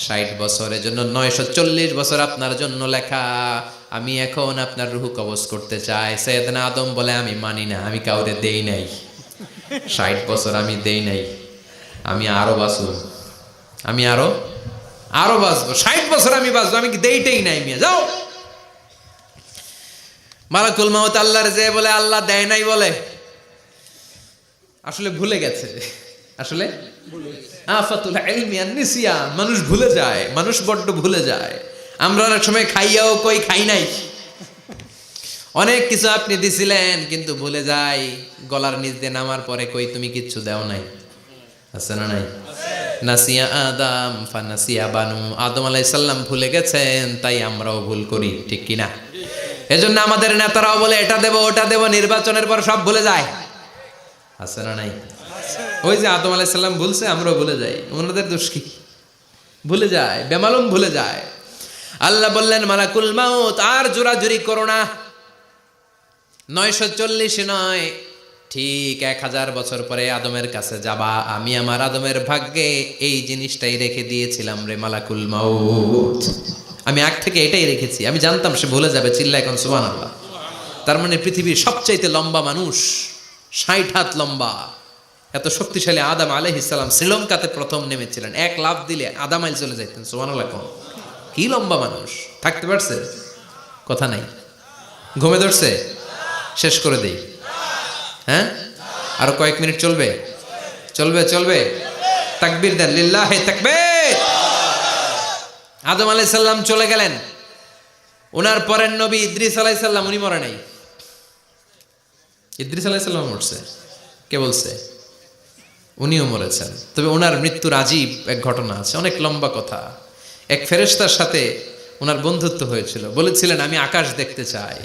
60 বছর। এজন্য 940 বছর আপনার জন্য লেখা। আমি এখন আপনার রূহ কবজ করতে চাই। সাইয়েদনা আদম বলে, আমি মানি না, আমি কাউরে দেই নাই 60 বছর, আমি দেই নাই, আমি আরো বাঁচব, আমি আরো বাঁচবো, 60 বছর আমি বাঁচবো, আমি কি দেইটাই নাই। মিয়া যাও। মালাকুল মাউত আল্লাহর যে বলে, আল্লাহ দেয় নাই বলে, আসলে ভুলে গেছে। আসলে আফাতুল ইলমি আন নিসিয়ান, মানুষ ভুলে যায়, মানুষ বড্ড ভুলে যায়। আমরা অনেক সময় খাইয়াও কই খাই নাই। অনেক কিছু আপনি দিছিলেন কিন্তু ভুলে যাই, গলার নিচ দিয়ে নামার পরে কই তুমি কিচ্ছু দাও নাই। আছে না নাই? নাসিয়া আদম ফানাসিয়া বানু, আদম আলাইহিস সালাম ভুলে গেছেন, তাই আমরাও ভুল করি, ঠিক কিনা? এজন্য আমাদের নেতারাও বলে এটা দেব ওটা দেব, নির্বাচনের পর সব ভুলে যায়। আছে না নাই? ওই যে আদম আলাইহিস সালাম ভুলছে, আমরাও ভুলে যাই। ওনাদের দোষ কি? ভুলে যায়, বেমালুম ভুলে যায়। আল্লাহ বললেন মালাকুল মাউত আর জোরাজুরি করো না। 940 নয়, ঠিক 1000 বছর পরে আদমের কাছে যাবা। আমি আমার আদমের ভাগ্যে এই জিনিসটাই রেখে দিয়েছিলাম রে মালাকুল মাউত। আমি আগ থেকে এটাই রেখেছি, আমি জানতাম সে ভুলে যাবে। চিল্লা এখন সুবহানাল্লাহ। তার মানে পৃথিবীর সবচাইতে লম্বা মানুষ, 60 হাত লম্বা, এত শক্তিশালী আদম আলাইহিস সালাম শ্রীলঙ্কাতে প্রথম নেমেছিলেন। এক লাফ দিলে আধা মাইল চলে যাইতেন। সুবহানাল্লাহ। কি লম্বা মানুষ! থাকতে পারছে? কথা নাই। ঘুমে ধরছে? শেষ করে দেই। হ্যাঁ, আরো কয়েক মিনিট চলবে? চলবে চলবে। তাকবীর দেন, লিল্লাহি তাকবীর। আদম আলাইহিস সালাম চলে গেলেন। ওনার পরের নবী ইদ্রিস আলাইহিস সালাম, উনি মরে নাই। ইদ্রিস আলাইহিস সালাম মরছে, কে বলছে? উনিও মরেছেন। তবে ওনার মৃত্যুর আজীব এক ঘটনা আছে, অনেক লম্বা কথা। এক ফেরেশতার সাথে ওনার বন্ধুত্ব হয়েছিল। বলেছিলেন আমি আকাশ দেখতে চাই,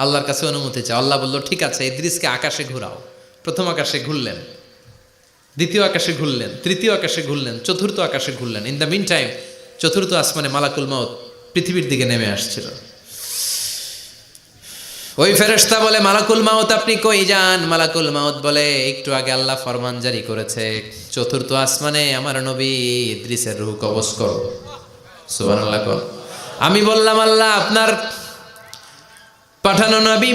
আল্লাহর কাছে অনুমতি চাই। আল্লাহ বলল ঠিক আছে, ইদ্রিসকে আকাশে ঘুরাও। প্রথম আকাশে ঘুরলেন, দ্বিতীয় আকাশে ঘুরলেন, তৃতীয় আকাশে ঘুরলেন, চতুর্থ আকাশে ঘুরলেন। ইন দ্য মিন টাইম চতুর্থ আসমানে মালাকুল মাউত পৃথিবীর দিকে নেমে আসছিল। ওই ফেরেশতা বলে মালাকুল মাউত আপনি কই যান? মালাকুল মাউত বলে একটু আগে আল্লাহ ফরমান জারি করেছে, চতুর্থ আসমানে আমার নবী ইদ্রিসের রূহ কবজ করো। সুবহানাল্লাহ। আমি বললাম আল্লাহ আপনার পাঠানো নবী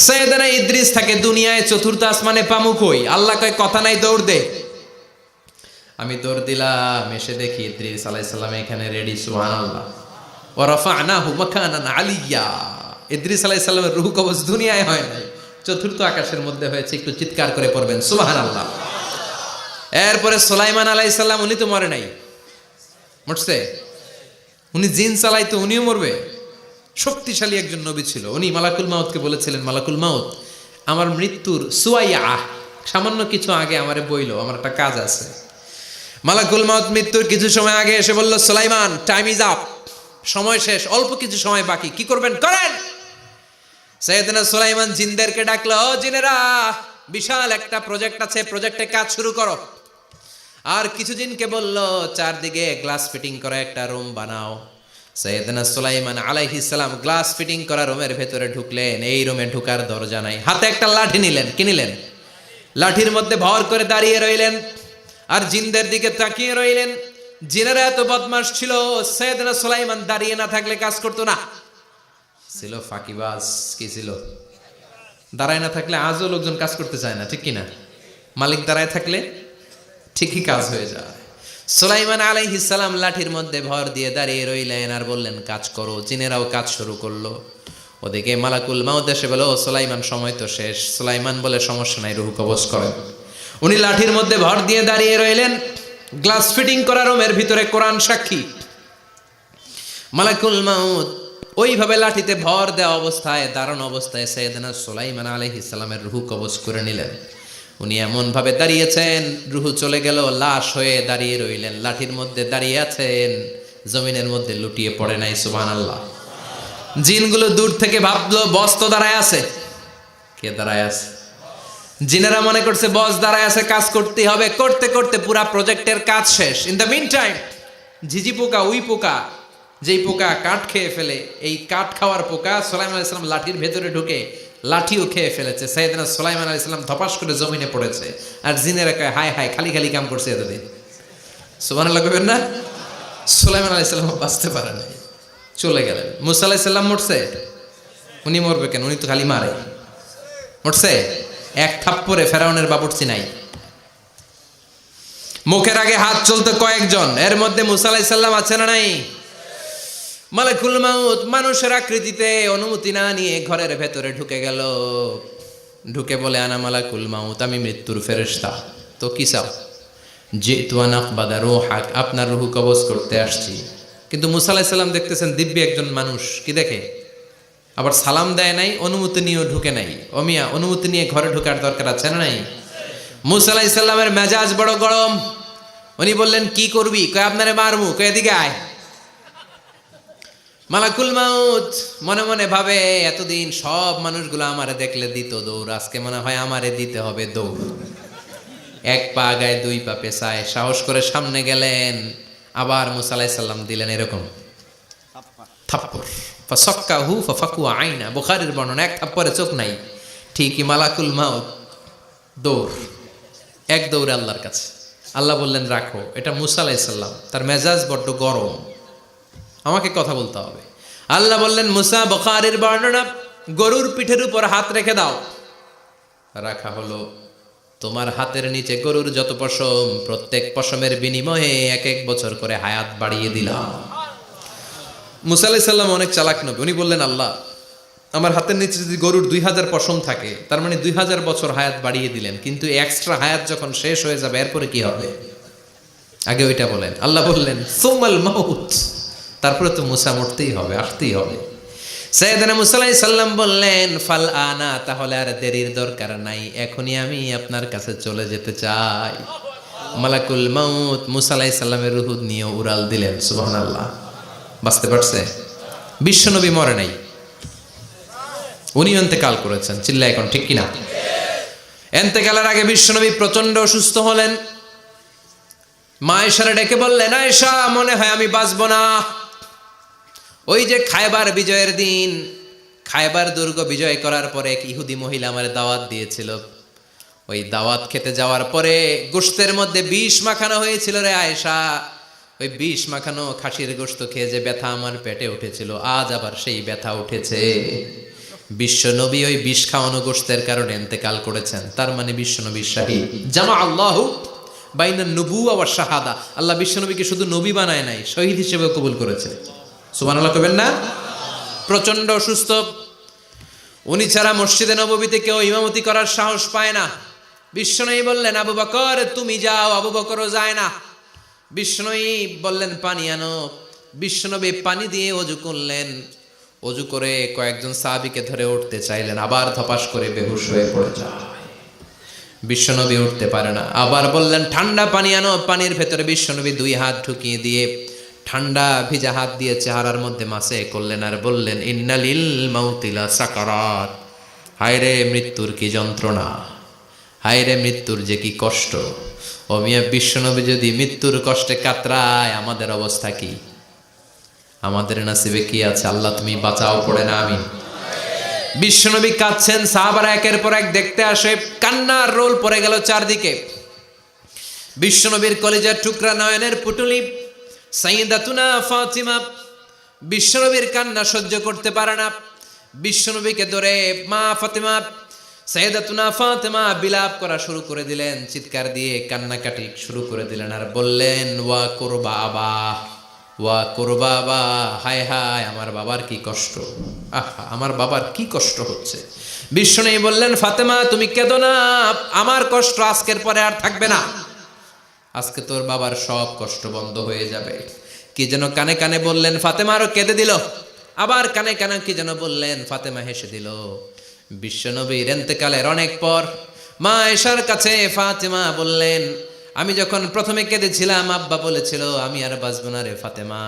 সাইয়েদনা ইদ্রিস থাকে দুনিয়ায়, চতুর্থ আসমানে পামু কই? আল্লাহ কয় কথা নাই, দৌড় দে। আমি দৌড় দিলাম, এসে দেখি ইদ্রিস আলাইহিস সালাম এখানে রেডি। সুবহানাল্লাহ। ওয়া রাফা'নাহু মাকানান আলিয়্যা। ইদ্রিস আলাইহিস সালামের রূহ কবজ দুনিয়ায় হয় নাই, চতুর্থ আকাশের মধ্যে হয়েছে। একটু চিৎকার করে পড়বেন সুবহানাল্লাহ। এরপরে সুলাইমান আলাইহিস সালাম, উনি তো মরে নাই। মরছে? উনি জিন চালাইতো, উনিও মরবে? শক্তিশালী একজন নবী ছিল। উনি মালাকুল মাউতকে বলেছিলেন মালাকুল মাউত আমার মৃত্যুর সুয়াইয়া, সামান্য কিছু আগে আমারে বইলো, আমার একটা কাজ আছে। মালাকুল মাউত মৃত্যুর কিছু সময় আগে এসে বলল সুলাইমান টাইম ইজ আপ, সময় শেষ, অল্প কিছু সময় বাকি, কি করবেন করেন। সাইয়েদনা সুলাইমান জিনদেরকে ডাকলো, ও জিনেরা, বিশাল একটা প্রজেক্ট আছে, প্রজেক্টে কাজ শুরু করো। আর কিছু জিনকে বলল চারদিকে গ্লাস ফিটিং করা একটা রুম বানাও। সাইয়েদনা সুলাইমান আলাইহিস সালাম গ্লাস ফিটিং করা রুমের ভেতরে ঢুকলেন। এই রুমে ঢুকার দরজা নাই, হাতে একটা লাঠি নিলেন। কি নিলেন? লাঠির মধ্যে ভর করে দাঁড়িয়ে রইলেন আর জিনদের দিকে তাকিয়ে রইলেন। জিনেরা এত বদমাশ ছিল, সাইয়েদনা সুলাইমান দাঁড়িয়ে না থাকলে কাজ করতো না। ছিল ফাঁকিবাজ। কি ছিল? দাঁড়ায় না থাকলে আজও লোকজন কাজ করতে চায় না, ঠিক কিনা? মালিক দাঁড়ায় থাকলে ঠিকই কাজ হয়ে যায়। সুলাইমান আলাইহিস সালাম লাঠির মধ্যে ভর দিয়ে দাঁড়িয়ে রইলেন আর বললেন কাজ করো। জিনেরাও কাজ শুরু করলো। ওদিকে মালাকুল মাউত এসে বলে, ও সুলাইমান সময় তো শেষ। সুলাইমান বলে সমস্যা নাই, রূহ কবজ করেন। উনি লাঠির মধ্যে ভর দিয়ে দাঁড়িয়ে রইলেন। গ্লাস ফিটিং করা রুমের ভিতরে কোরআন সাক্ষী। মালাকুল মাউত ওইভাবে লাঠিতে ভর দেওয়া অবস্থায়, দাঁড়ানো অবস্থায় সাইয়েদনা সুলাইমান আলাইহিস সালামের রূহ কবজ করে নিলেন। উনি এমন ভাবে দাঁড়িয়েছেন, রূহ চলে গেল, লাশ হয়ে দাঁড়িয়ে রইলেন। লাঠির মধ্যে দাঁড়িয়ে আছেন, জমিনের মধ্যে লুটিয়ে পড়ে নাই। সুবহানাল্লাহ। জিনগুলো দূর থেকে ভাবলো বস তো দাঁড়ায় আছে। কে দাঁড়ায় আছে? জিনেরা মনে করছে বস দাঁড়ায় আছে, কাজ করতে হবে। করতে করতে পুরা প্রজেক্টের কাজ শেষ। ইন দ্য মিন টাইম ঝিঝি পোকা, উই পোকা, যেই পোকা কাঠ খেয়ে ফেলে, এই কাঠ খাওয়ার পোকা সুলাইমান আলাইহিস সালাম লাঠির ভেতরে ঢুকে লাঠিও খেয়ে ফেলেছে। সাইয়েদনা সুলাইমান আলাইহিস সালাম ধপাস করে জমিনে পড়েছে। আর জিনেরা কয় হায় হায়, খালি খালি কাম করছে এতদিন। সুবহানাল্লাহ কইবেন না? সুলাইমান আলাইহিস সালাম বাঁচতে পারে নাই, চলে গেলেন। মুসা আলাইহিস সালাম মরছে? উনি মরবে কেন? উনি তো খালি মারে। মরছে? এক থাপ্পড়ে ফেরাউনের বাবুর্চি নাই। মুখের আগে হাত চলতে কয়েকজন, এর মধ্যে মুসা আলাইহিস সালাম আছে না নাই? মালাকুল মাউত মানুষের আকৃতিতে অনুমতি না নিয়ে ঘরের ভেতরে ঢুকে গেল। ঢুকে বলে আনা মালাকুল মাউত, আমি মৃত্যুর ফেরেশতা। তো কি চাও? জিতু আন আকবাদা রূহাক, আপনার রূহ কবজ করতে আসছি। কিন্তু মুসা আলাইহিস সালাম দেখতেছেন দিব্যি একজন মানুষ, কি দেখে? আবার সালাম দেয় নাই, অনুমতি নিয়েও ঢুকে নাই। অমিয়া অনুমতি নিয়ে ঘরে ঢোকার দরকার আছে না নাই? মুসা আলাইহিস সালামের মেজাজ বড় গরম। উনি বললেন কি করবি? কয় আপনারে মারমু। কয় এদিকে আয়। মালাকুল মাউত মনে মনে ভাবে এতদিন সব মানুষগুলো আমারে দেখলে দিত দৌড়, আজকে মনে হয় আমারে দিতে হবে দৌড়। এক পা গায়ে দুই পা পেছায় সাহস করে সামনে গেলেন। আবার মুসা আলাইহিস সালাম দিলেন এরকম থাপ্পড়, ফাসাক্কাহু ফাফাকু আইনা। বুখারীর বর্ণনা, এক থাপ্পড়ে চোখ নাই। ঠিকই মালাকুল মাউত দৌড়, এক দৌড়ে আল্লাহর কাছে। আল্লাহ বললেন রাখো, এটা মুসা আলাইহিস সালাম, তার মেজাজ বড্ড গরম, আমাকে কথা বলতে হবে। আল্লাহ বললেন মুসা, বুখারীর বর্ণনা, গরুর পিঠের উপর হাত রেখে দাও। রাখা হলো। তোমার হাতের নিচে গরুর যত পশম, প্রত্যেক পশমের বিনিময়ে এক এক বছর করে হায়াত বাড়িয়ে দিলাম। মুসা আলাইহিস সালাম অনেক চালাক নবী, উনি বললেন আল্লাহ আমার হাতের নিচে যদি গরুর 2000 পশম থাকে, তার মানে 2000 বছর হায়াত বাড়িয়ে দিলেন, কিন্তু এক্সট্রা হায়াত যখন শেষ হয়ে যাবে এরপরে কি হবে? আগে ওইটা বলেন। আল্লাহ বললেন সুমাল মাউত, তারপরে তো মুসা মরতেই হবে, আসতেই হবে। সাইয়েদনা মুসা আলাইহিস সালাম বললেন ফাল আনা, তাহলে আর দেরির দরকার নাই, এখনই আমি আপনার কাছে চলে যেতে চাই। মালাকুল মাউত মুসা আলাইহিস সালামের রূহ নিয়ে উড়াল দিলেন। সুবহানাল্লাহ। বাঁচতে পারছে? বিশ্বনবী মরে নাই, উনি ইন্তেকাল করেছেন। চিল্লায় এখন ঠিক কিনা? ইন্তেকালের আগে বিশ্বনবী প্রচন্ড অসুস্থ হলেন। মা আয়েশারে ডেকে বললেন আয়েশা, মনে হয় আমি বাঁচব না। ওই যে খায়বার বিজয়ের দিন, খায়বার দুর্গ বিজয় করার পরে এক ইহুদি মহিলা আমার দাওয়াত দিয়েছিল। ওই দাওয়াত খেতে যাওয়ার পরে গোশতের মধ্যে বিষ মাখানো হয়েছিল রে আয়েশা। ওই বিষ মাখানো খাসির গোশত খেয়ে যে ব্যথা আমার পেটে উঠেছিল, আজ আবার সেই ব্যথা উঠেছে। বিশ্বনবী ওই বিষ খাওয়ানো গোশতের কারণে ইন্তেকাল করেছেন, তার মানে বিশ্বনবী শাহীদ। জামা আল্লাহু বাইনা নবুওয়া ওয়া শাহাদা, আল্লাহ বিশ্বনবীকে শুধু নবী বানায় নাই, শহীদ হিসেবে কবুল করেছে। সুবহানাল্লাহ কবেন না? প্রচন্ড অসুস্থ, উনি ছাড়া মসজিদে নববীতে কেউ ইমামতি করার সাহস পায় না। বিশ্বনবী বললেন আবু বকর তুমি যাও, আবু বকরও যায় না। বিশ্বনবী বললেন পানি আনো। বিশ্বনবী পানি দিয়ে ওযু করলেন। ওযু করে কয়েকজন সাহাবীকে ধরে উঠতে চাইলেন, আবার ধপাস করে বেহুশ হয়ে পড়ে যায়। বিশ্বনবী উঠতে পারে না। আবার বললেন ঠান্ডা পানি আনো। পানির ভেতরে বিশ্বনবী 2 হাত ঢুকিয়ে দিয়ে ঠান্ডা ভিজা হাত দিয়ে চেহারার মধ্যে মাসে করলেন আর বললেন ইন্নালিল মাউতিলা সাকারাত, হায়রে মৃত্যুর কি যন্ত্রণা, হায়রে মৃত্যুর যে কি কষ্ট। ও মিয়া, বিশ্বনবী যদি মৃত্যুর কষ্টে কাতরায়, আমাদের অবস্থা কি? আমাদের নসিবে কি আছে? আল্লাহ তুমি বাঁচাও, পড়ে না আমিন। বিশ্বনবী কাঁদছেন, সাহাবারা একের পর এক দেখতে আসে, কান্নার রোল পড়ে গেল চারদিকে। বিশ্বনবীর কলিজার টুকরা নয়নের পুটুলি সাইয়্যিদাতুনা ফাতিমা বিশ্বনবীর কান্না সহ্য করতে পারে না। বিশ্বনবীকে ধরে মা ফাতিমা, সাইয়্যিদাতুনা ফাতিমা বিলাপ করা শুরু করে দিলেন, চিৎকার দিয়ে কান্নাকাটি শুরু করে দিলেন আর বললেন ওয়া কুরবাবা, ওয়া কুরবাবা, হায় হায় আমার বাবার কি কষ্ট, আহা আমার বাবার কি কষ্ট হচ্ছে। বিশ্বনবী বললেন ফাতেমা তুমি কেঁদো না, আমার কষ্ট আজকের পরে আর থাকবে না, আজকে তোর বাবার সব কষ্ট বন্ধ হয়ে যাবে। কি যেন কানে কানে বললেন, ফাতেমা আরো কেঁদে দিল। আবার কানে কানে কি যেন বললেন, ফাতেমা হেসে দিল। বিশ্বনবীর ইন্তেকালের অনেক পর মা আয়েশার কাছে ফাতেমা বললেন, আমি যখন প্রথমে কেঁদেছিলাম আব্বা বলেছিল আমি আর বাঁচবো না রে ফাতেমা।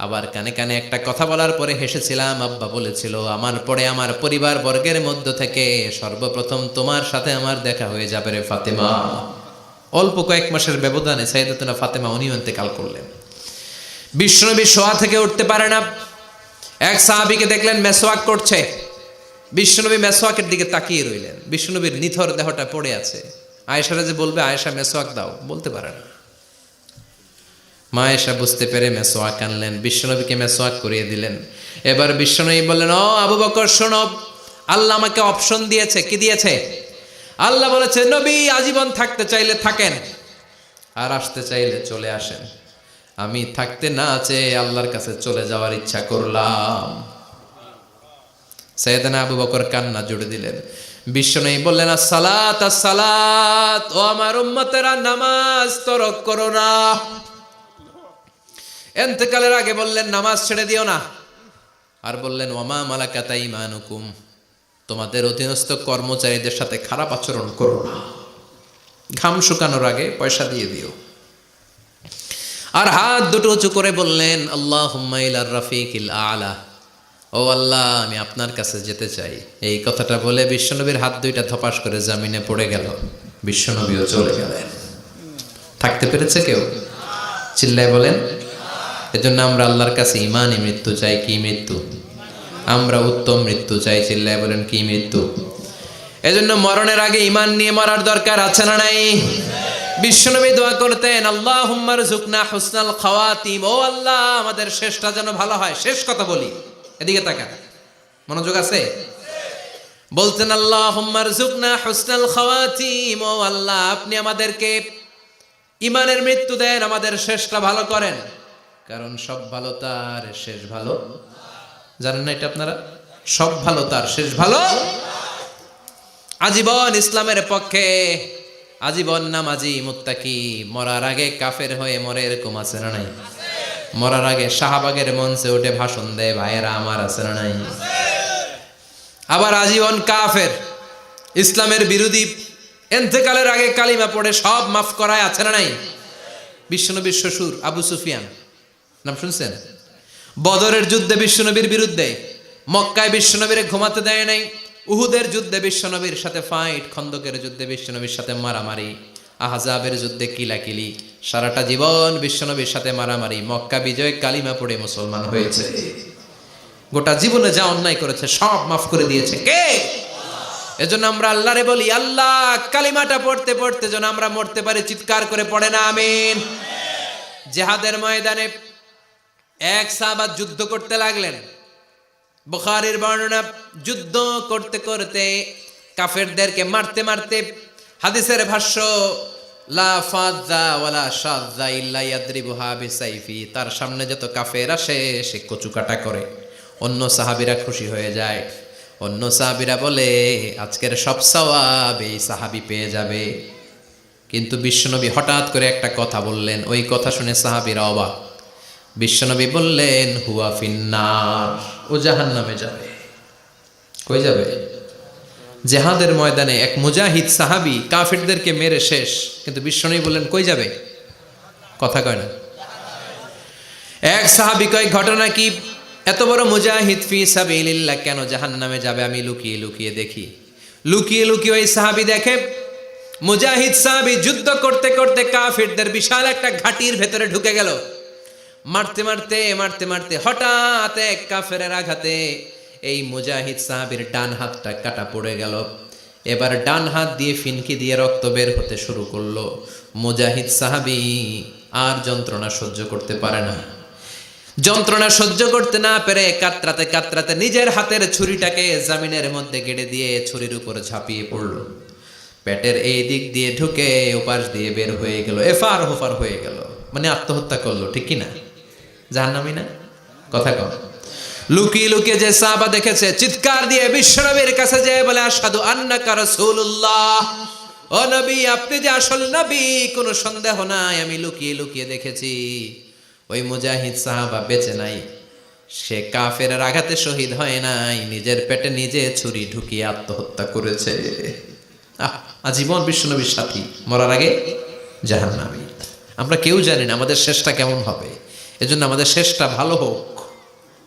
আবার কানে কানে একটা কথা বলার পরে হেসেছিলাম, আব্বা বলেছিল আমার পরে আমার পরিবার বর্গের মধ্য থেকে সর্বপ্রথম তোমার সাথে আমার দেখা হয়ে যাবে রে ফাতেমা। অল্প কয়েক মাসের ব্যবধানে সাইয়্যিদাতুনা ফাতেমা উনিও ইন্তেকাল করলেন। বিশ্বনবী শোয়া থেকে উঠতে পারে না। এক সাহাবীকে দেখলেন মেসওয়াক করছে। বিশ্বনবী মেসওয়াকের দিকে তাকিয়ে রইলেন। বিশ্বনবীর নিথর দেহটা পড়ে আছে। আয়েশারা যে বলবে আয়েশা মেসওয়াক দাও, বলতে পারে না। মা আয়েশা বুঝতে পেরে মেসওয়াক আনলেন, বিশ্বনবীকে মেসওয়াক করিয়ে দিলেন। এবার বিশ্বনবী বললেন ও আবু বকর শোনো, আল্লাহ আমাকে অপশন দিয়েছে। কি দিয়েছে? আল্লাহ বলেছে নবী আজীবন থাকতে চাইলে থাকেন, আর আসতে চাইলে চলে আসেন। আমি থাকতে না চেয়ে আল্লাহর কাছে চলে যাওয়ার ইচ্ছা করলাম। সাইয়েদনা আবু বকর কান্না জুড়ে দিলেন। বিশ্বনবী বললেন আসসালাত আসসালাত, ও আমার উম্মতেরা নামাজ তরক করো না। ইন্তেকালের আগে বললেন নামাজ ছেড়ে দিও না। আর বললেন ওয়ামা মালাকাত আইমানুকুম, তোমাদের অধীনস্থ কর্মচারীদের সাথে খারাপ আচরণ করো না। ঘাম শুকানোর আগে পয়সা দিয়ে দিও। আর হাত দুটো উঁচু করে বললেন আল্লাহুম্মা ইলার রাফিকিল আলা, ও আল্লাহ আমি আপনার কাছে যেতে চাই। এই কথাটা বলে বিশ্বনবীর হাত দুইটা ধপাস করে জমিনে পড়ে গেল, বিশ্বনবীও চলে গেলেন। থাকতে পেরেছে কেউ? চিল্লায় বলেন। এজন্য আমরা আল্লাহর কাছে ইমানই মৃত্যু চাই। কি মৃত্যু? আমরা উত্তম মৃত্যু চাই। চিল্লায় বলেন কি মৃত্যু? এজন্য মরণের আগে ইমান নিয়ে মরার দরকার আছে না নাই? বিশ্বনবী দোয়া করতেন আল্লাহুম্মা রযুকনা হুসনাল খাওয়াতিম, ও আল্লাহ আমাদের শেষটা যেন ভালো হয়। শেষ কথা বলি, এদিকে তাকান, মনোযোগ আছে? বলতেন আল্লাহুম্মা রযুকনা হুসনাল খাওয়াতিম, ও আল্লাহ আপনি আমাদেরকে ইমানের মৃত্যু দেন, আমাদের শেষটা ভালো করেন। কারণ সব ভালো তার শেষ ভালো। জানেন না এটা আপনারা? সব ভালো তার শেষ ভালো। আজীবন ইসলামের পক্ষে, আজীবন নামাজি মুত্তাকি, মরার আগে কাফের হয়ে মরে, এরকম আছে না নাই? মরার আগে শাহবাগের মঞ্চে উঠে ভাষণ দেয়, ভাইয়েরা আমার, আছে না নাই? আবার আজীবন কাফের, ইসলামের বিরোধী, এন্তেকালের আগে কালিমা পড়ে সব মাফ করায়, আছে না নাই? বিশ্বনবীর শ্বশুর আবু সুফিয়ান, নাম শুনছেন? বদরের যুদ্ধে বিশ্বনবীর বিরুদ্ধে, মক্কায় বিশ্বনবীর ঘুমাতে দেয় নাই, উহুদের যুদ্ধে বিশ্বনবীর সাথে ফাইট, খন্দকের যুদ্ধে বিশ্বনবীর সাথে মারামারি, আহজাবের যুদ্ধে কিলাকিলি, সারাটা জীবন বিশ্বনবীর সাথে মারামারি, মক্কা বিজয় কালিমা পড়ে মুসলমান হয়েছে। গোটা জীবনে যা অন্যায় করেছে সব মাফ করে দিয়েছে কে? এজন্য আমরা আল্লাহরে বলি, আল্লাহ কালিমাটা পড়তে পড়তে যেন আমরা মরতে পারি। চিৎকার করে পড়ে না আমিন। জিহাদের ময়দানে এক সাহাবা যুদ্ধ করতে লাগলেন। বুখারীর বর্ণনা, যুদ্ধ করতে করতে কাফেরদেরকে মারতে মারতে, হাদিসের ভাষ্য লা ফাযা ওয়ালা শাযা ইল্লা ইয়াদরিবুহা বিসাইফি, তার সামনে যত কাফের আসে সে কচুকাটা করে। অন্য সাহাবীরা খুশি হয়ে যায়, অন্য সাহাবীরা বলে আজকের সব সওয়াব এই সাহাবী পেয়ে যাবে। কিন্তু বিশ্বনবী হঠাৎ করে একটা কথা বললেন, ওই কথা শুনে সাহাবীরা অবাক। বিশ্বনবী বললেন হুয়া ফিন্নার, ও জাহান্নামে যাবে। কই যাবে? জিহাদের ময়দানে এক মুজাহিদ সাহাবী কাফিরদেরকে মেরে শেষ, কিন্তু বিশ্বনবী বললেন কই যাবে? কথা কয় না। এক সাহাবী কয় ঘটনা কি? এত বড় মুজাহিদ ফি সাবিলিল্লাহ কেন জাহান্নামে যাবে? আমি লুকিয়ে লুকিয়ে দেখি। লুকিয়ে লুকিয়ে ওই সাহাবী দেখে মুজাহিদ সাহাবী যুদ্ধ করতে করতে কাফিরদের বিশাল একটা ঘাটির ভেতরে ঢুকে গেল। মারতে মারতে মারতে মারতে হঠাৎ এক কাফেরের আঘাতে এই মুজাহিদ সাহাবীর ডান হাতটা কাটা পড়ে গেল। এবার ডান হাত দিয়ে ফিনকি দিয়ে রক্ত বের হতে শুরু করলো। মুজাহিদ সাহাবী আর যন্ত্রণা সহ্য করতে পারে না। যন্ত্রণা সহ্য করতে না পেরে কাতরাতে কাতরাতে নিজের হাতের ছুরিটাকে জমিনের মধ্যে গেড়ে দিয়ে ছুরির উপর ঝাঁপিয়ে পড়ল। পেটের এই দিক দিয়ে ঢুকে ওপাশ দিয়ে বের হয়ে গেল, এফার হোফার হয়ে গেল, মানে আত্মহত্যা করলো। ঠিক কি না? জাহান্নামী না? কথা কম। লুকিয়ে লুকিয়ে যে সাহাবা দেখেছে চিৎকার দিয়ে বিশ্বনবীর কাছে যেয়ে বলে আশহাদু আন্নাকা রাসূলুল্লাহ, ও নবী আপনি যে আসল নবী, কোনো সন্দেহ নাই, আমি লুকিয়ে লুকিয়ে দেখেছি। ওই মুজাহিদ সাহাবা বেঁচে নাই, সে কাফেরের আঘাতে শহীদ হয় নাই, নিজের পেটে নিজে ছুরি ঢুকিয়ে আত্মহত্যা করেছে। আজীবন বিশ্বনবীর সাথী, মরার আগে জাহান্নামী। আমরা কেউ জানি না আমাদের শেষটা কেমন হবে। এজন্য আমাদের শেষটা ভালো হোক,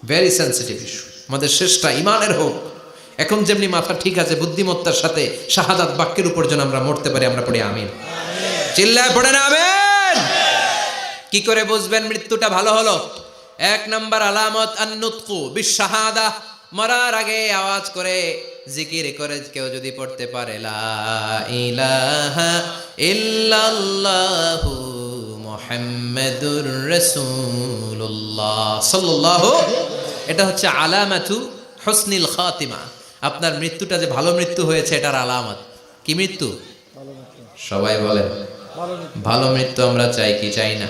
ভেরি সেন্সিটিভ ইস্যু। আমাদের শেষটা ইমানের হোক। এখন যেমনি মাথা ঠিক আছে, বুদ্ধিমত্তার সাথে শাহাদাত বাক্যের উপর যেন আমরা মরতে পারি। আমরা পড়ি আমিন। চিল্লায় পড়ে না আমিন। কি করে বুঝবেন মৃত্যুটা ভালো হলো? এক নাম্বার আলামত আন-নুতকু বিশ-শাহাদা, মরার আগে আওয়াজ করে জিকির করে কেউ যদি পড়তে পারে লা ইলাহা ইল্লাল্লাহু মুহাম্মাদুর রাসূলুল্লাহ সাল্লাল্লাহু, এটা হচ্ছে আলামাতু হুসনিল খাতিমা। আপনার মৃত্যুটা যে ভালো মৃত্যু হয়েছে এটার আলামত। কি মৃত্যু? সবাই বলেন ভালো মৃত্যু আমরা চাই কি চাই না?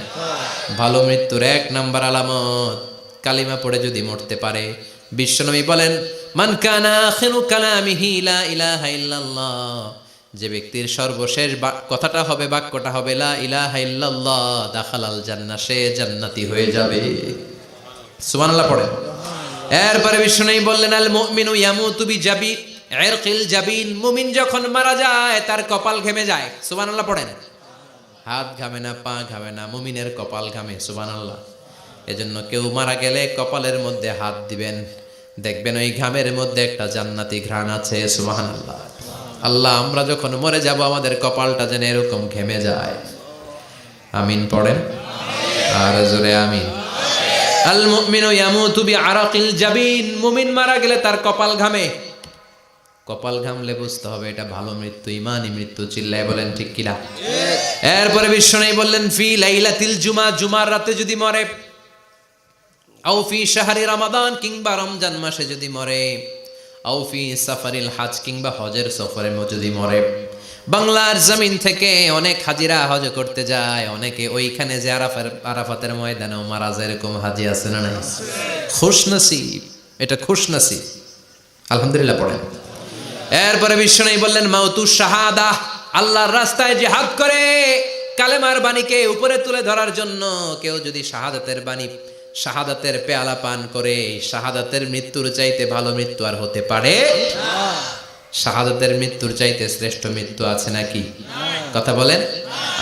ভালো মৃত্যুর এক নাম্বার আলামত কালিমা পড়ে যদি মরতে পারে। বিশ্বনবী বলেন মান কানা আখিরু কালামিহি লা ইলাহা ইল্লাল্লাহ, যে ব্যক্তির সর্বশেষ কথাটা হবে, বাক্যটা হবে লা ইলাহা ইল্লাল্লাহ, দাখালাল জান্নাহ, সে জান্নাতি হয়ে যাবে। সুবহানাল্লাহ পড়েন। এরপরে বিশ্বনবী বললেন আল মুমিনু ইয়ামুতু বিজাবি ইরকিল জাবিন, মুমিন যখন মারা যায় তার কপাল ঘেমে যায়। সুবহানাল্লাহ পড়েন। হাত ঘামে না, পা ঘামে না, মুমিনের কপাল ঘামে। সুবহানাল্লাহ। এজন্য কেউ মারা গেলে কপালের মধ্যে হাত দিবেন, দেখবেন ওই ঘামের মধ্যে একটা জান্নাতি ঘ্রাণ আছে। সুবহানাল্লাহ। আল্লাহ, আমরা যখন মরে যাব আমাদের কপালটা যেন এরকম ঘেমে যায়। আমিন পড়েন আর জোরে আমিন। আল মুমিনু ইয়ামুতু বিআরাকিল জাবিন, মুমিন মারা গেলে তার কপাল ঘামে। কপাল ঘামলে বুঝতে হবে এটা ভালো মৃত্যু, ইমানি মৃত্যু। চিল্লায় বলেন ঠিক কিনা? এরপরে বিশ্বনবী বললেন ফি লাইলাতিল জুমা, জুমার রাতে যদি মরে, আও ফি শাহরি রমাদান, কিংবা রমজান মাসে যদি মরে, আও ফি সাফারিল হজ, কিংবা হজের সফরে যদি মরে। বাংলার জমিন থেকে অনেক হাজিরা হজ করতে যায়, অনেকে ওইখানে যে আরাফাতের ময়দানেও মারা যায়, এরকম হাজি আছে না নাই? খুশনসিব, এটা খুশনসিব। আলহামদুলিল্লাহ পড়েন। এরপরে বিশ্বনবী বললেন মাউতু শাহাদা, আল্লাহর রাস্তায় জিহাদ করে কালেমার বাণীকে উপরে তুলে ধরার জন্য কেউ যদি শাহাদাতের পেয়ালা পান করে, শাহাদাতের মৃত্যুর চাইতে ভালো মৃত্যু আর হতে পারে? শাহাদাতের মৃত্যুর চাইতে শ্রেষ্ঠ মৃত্যু আছে নাকি? কথা বলেন।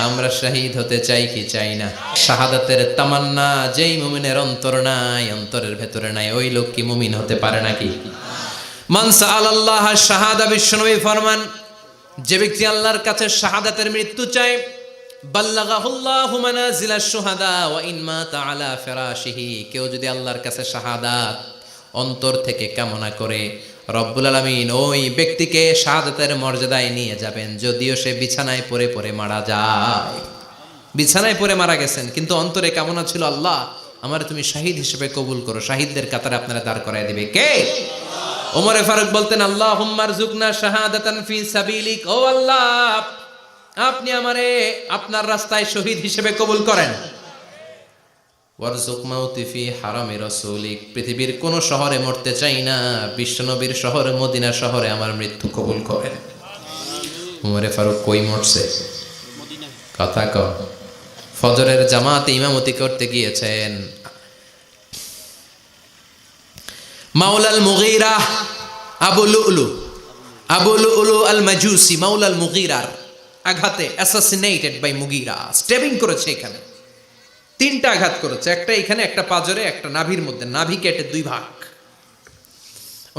আমরা শহীদ হতে চাই কি চাই না? শাহাদাতের তামান্না যেই মুমিনের অন্তর নাই, অন্তরের ভেতরে নাই, ওই লোক কি মুমিন হতে পারে নাকি? মান সাআলাল্লাহ শাহাদা, বিশ্বনবী ফরমান, যে ব্যক্তি আল্লাহর কাছে শাহাদাতের মৃত্যু চায়, বাল্লাগাহুল্লাহু মানাজিলাশ শুহাদা ওয়া ইন মাতা আলা ফিরাশিহি, কেউ যদি আল্লাহর কাছে শাহাদাত অন্তর থেকে কামনা করে, রব্বুল আলামিন ওই ব্যক্তিকে শাহাদাতের মর্যাদায় নিয়ে যাবেন, যদিও সে বিছানায় পড়ে পড়ে মারা যায়। বিছানায় পড়ে মারা গেছেন, কিন্তু অন্তরে কামনা ছিল আল্লাহ আমার তুমি শহীদ হিসেবে কবুল করো। শহীদদের কাতারে আপনারা দাঁড় করায় দিবে কে? ওমরে ফারুক বলতেন আল্লাহুম্মা রযুকনা শাহাদাতান ফি সাবিলিক, ও আল্লাহ আপনি আমারে আপনার রাস্তায় শহীদ হিসেবে কবুল করেন। ওয়ারযুক মাউতি ফি হারামি রাসূলিক, পৃথিবীর কোন শহরে মরতে চাই না, বিশ্বনবীর শহর মদিনা শহরে আমার মৃত্যু কবুল করেন। ওমরে ফারুক কই মরছে? কথা কও। ফজরের জামাতে ইমামতি করতে গিয়েছেন, মাওলাল মুগীরা আবু লুলু আল মাজুসি, মাওলাল মুগীরার আঘাতে অ্যাসাসিনেটেড বাই মুগীরা, স্টেবিং করেছে। এখানে 3টা আঘাত করেছে, একটা এখানে, একটা পাজরে, একটা নাভির মধ্যে, নাভি কেটে 2 ভাগ।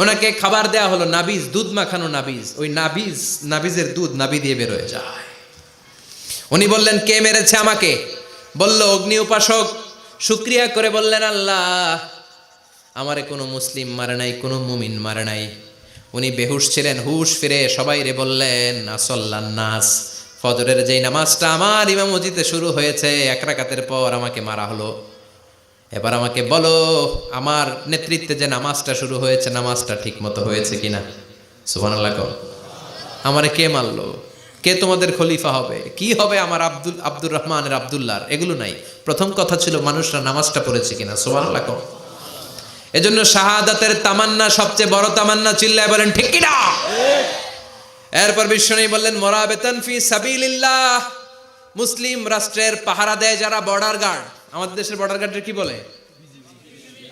ওনাকে খাবার দেয়া হলো নাবিজ, দুধ মাখানো নাবিজ। ওই নাবিজের দুধ নাভি দিয়ে বের হয়ে যায়। উনি বললেন কে মেরেছে আমাকে? বলল অগ্নি উপাসক। শুকরিয়া করে বললেন আল্লাহ আমারে কোনো মুসলিম মারে নাই, কোনো মুমিন মারে নাই। উনি বেহুশ ছিলেন, হুশ ফিরে সবাই রে বললেন আসল্লান নাস, ফজরের যেই নামাজটা আমার ইমামতিতে শুরু হয়েছে 1 রাকাতের পর আমাকে মারা হলো। এবার আমাকে বলো আমার নেতৃত্বে যে নামাজটা শুরু হয়েছে নামাজটা ঠিক মতো হয়েছে কিনা? সুবহানাল্লাহ। আমারে কে মারলো? কে তোমাদের খলিফা হবে? কি হবে আমার আব্দুর রহমানের আব্দুল্লাহর? এগুলো নাই। প্রথম কথা ছিল মানুষরা নামাজটা পড়েছে কিনা। সুবহানাল্লাহ। এজন্য শাহাদাতের তামান্না সবচেয়ে বড় তামান্না। চিল্লায় বলেন ঠিক কিনা? এরপর বিশ্বনবী বললেন মুরাবিতান ফি সাবিলিল্লাহ, মুসলিম রাষ্ট্রের পাহারা দেয় যারা, বর্ডার গার্ড। আমাদের দেশের বর্ডার গার্ডের কি বলে?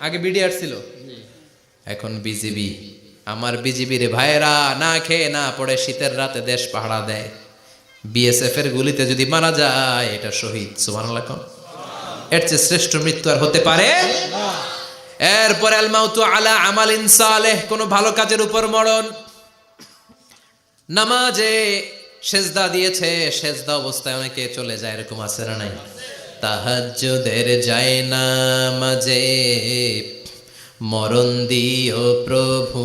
আগে বিডিআর ছিল, এখন বিজিবি। আমার বিজিবির ভাইয়েরা না খেয়ে না পড়ে শীতের রাতে দেশ পাহারা দেয়। বিএসএফ এর গুলিতে যদি মারা যায় এটা শহীদ। সুবহানাল্লাহ। এর চেয়ে শ্রেষ্ঠ মৃত্যু আর হতে পারে? এরপরে আল মাউতু আলা আমালিন সালেহ, কোন ভালো কাজের উপর মরণ। নামাজে সেজদা দিয়েছে, সেজদা অবস্থায় অনেকে চলে যায়, এরকম আছে না নাই? তাহাজ্জুদের যায় নামাজে মরণ দিও প্রভু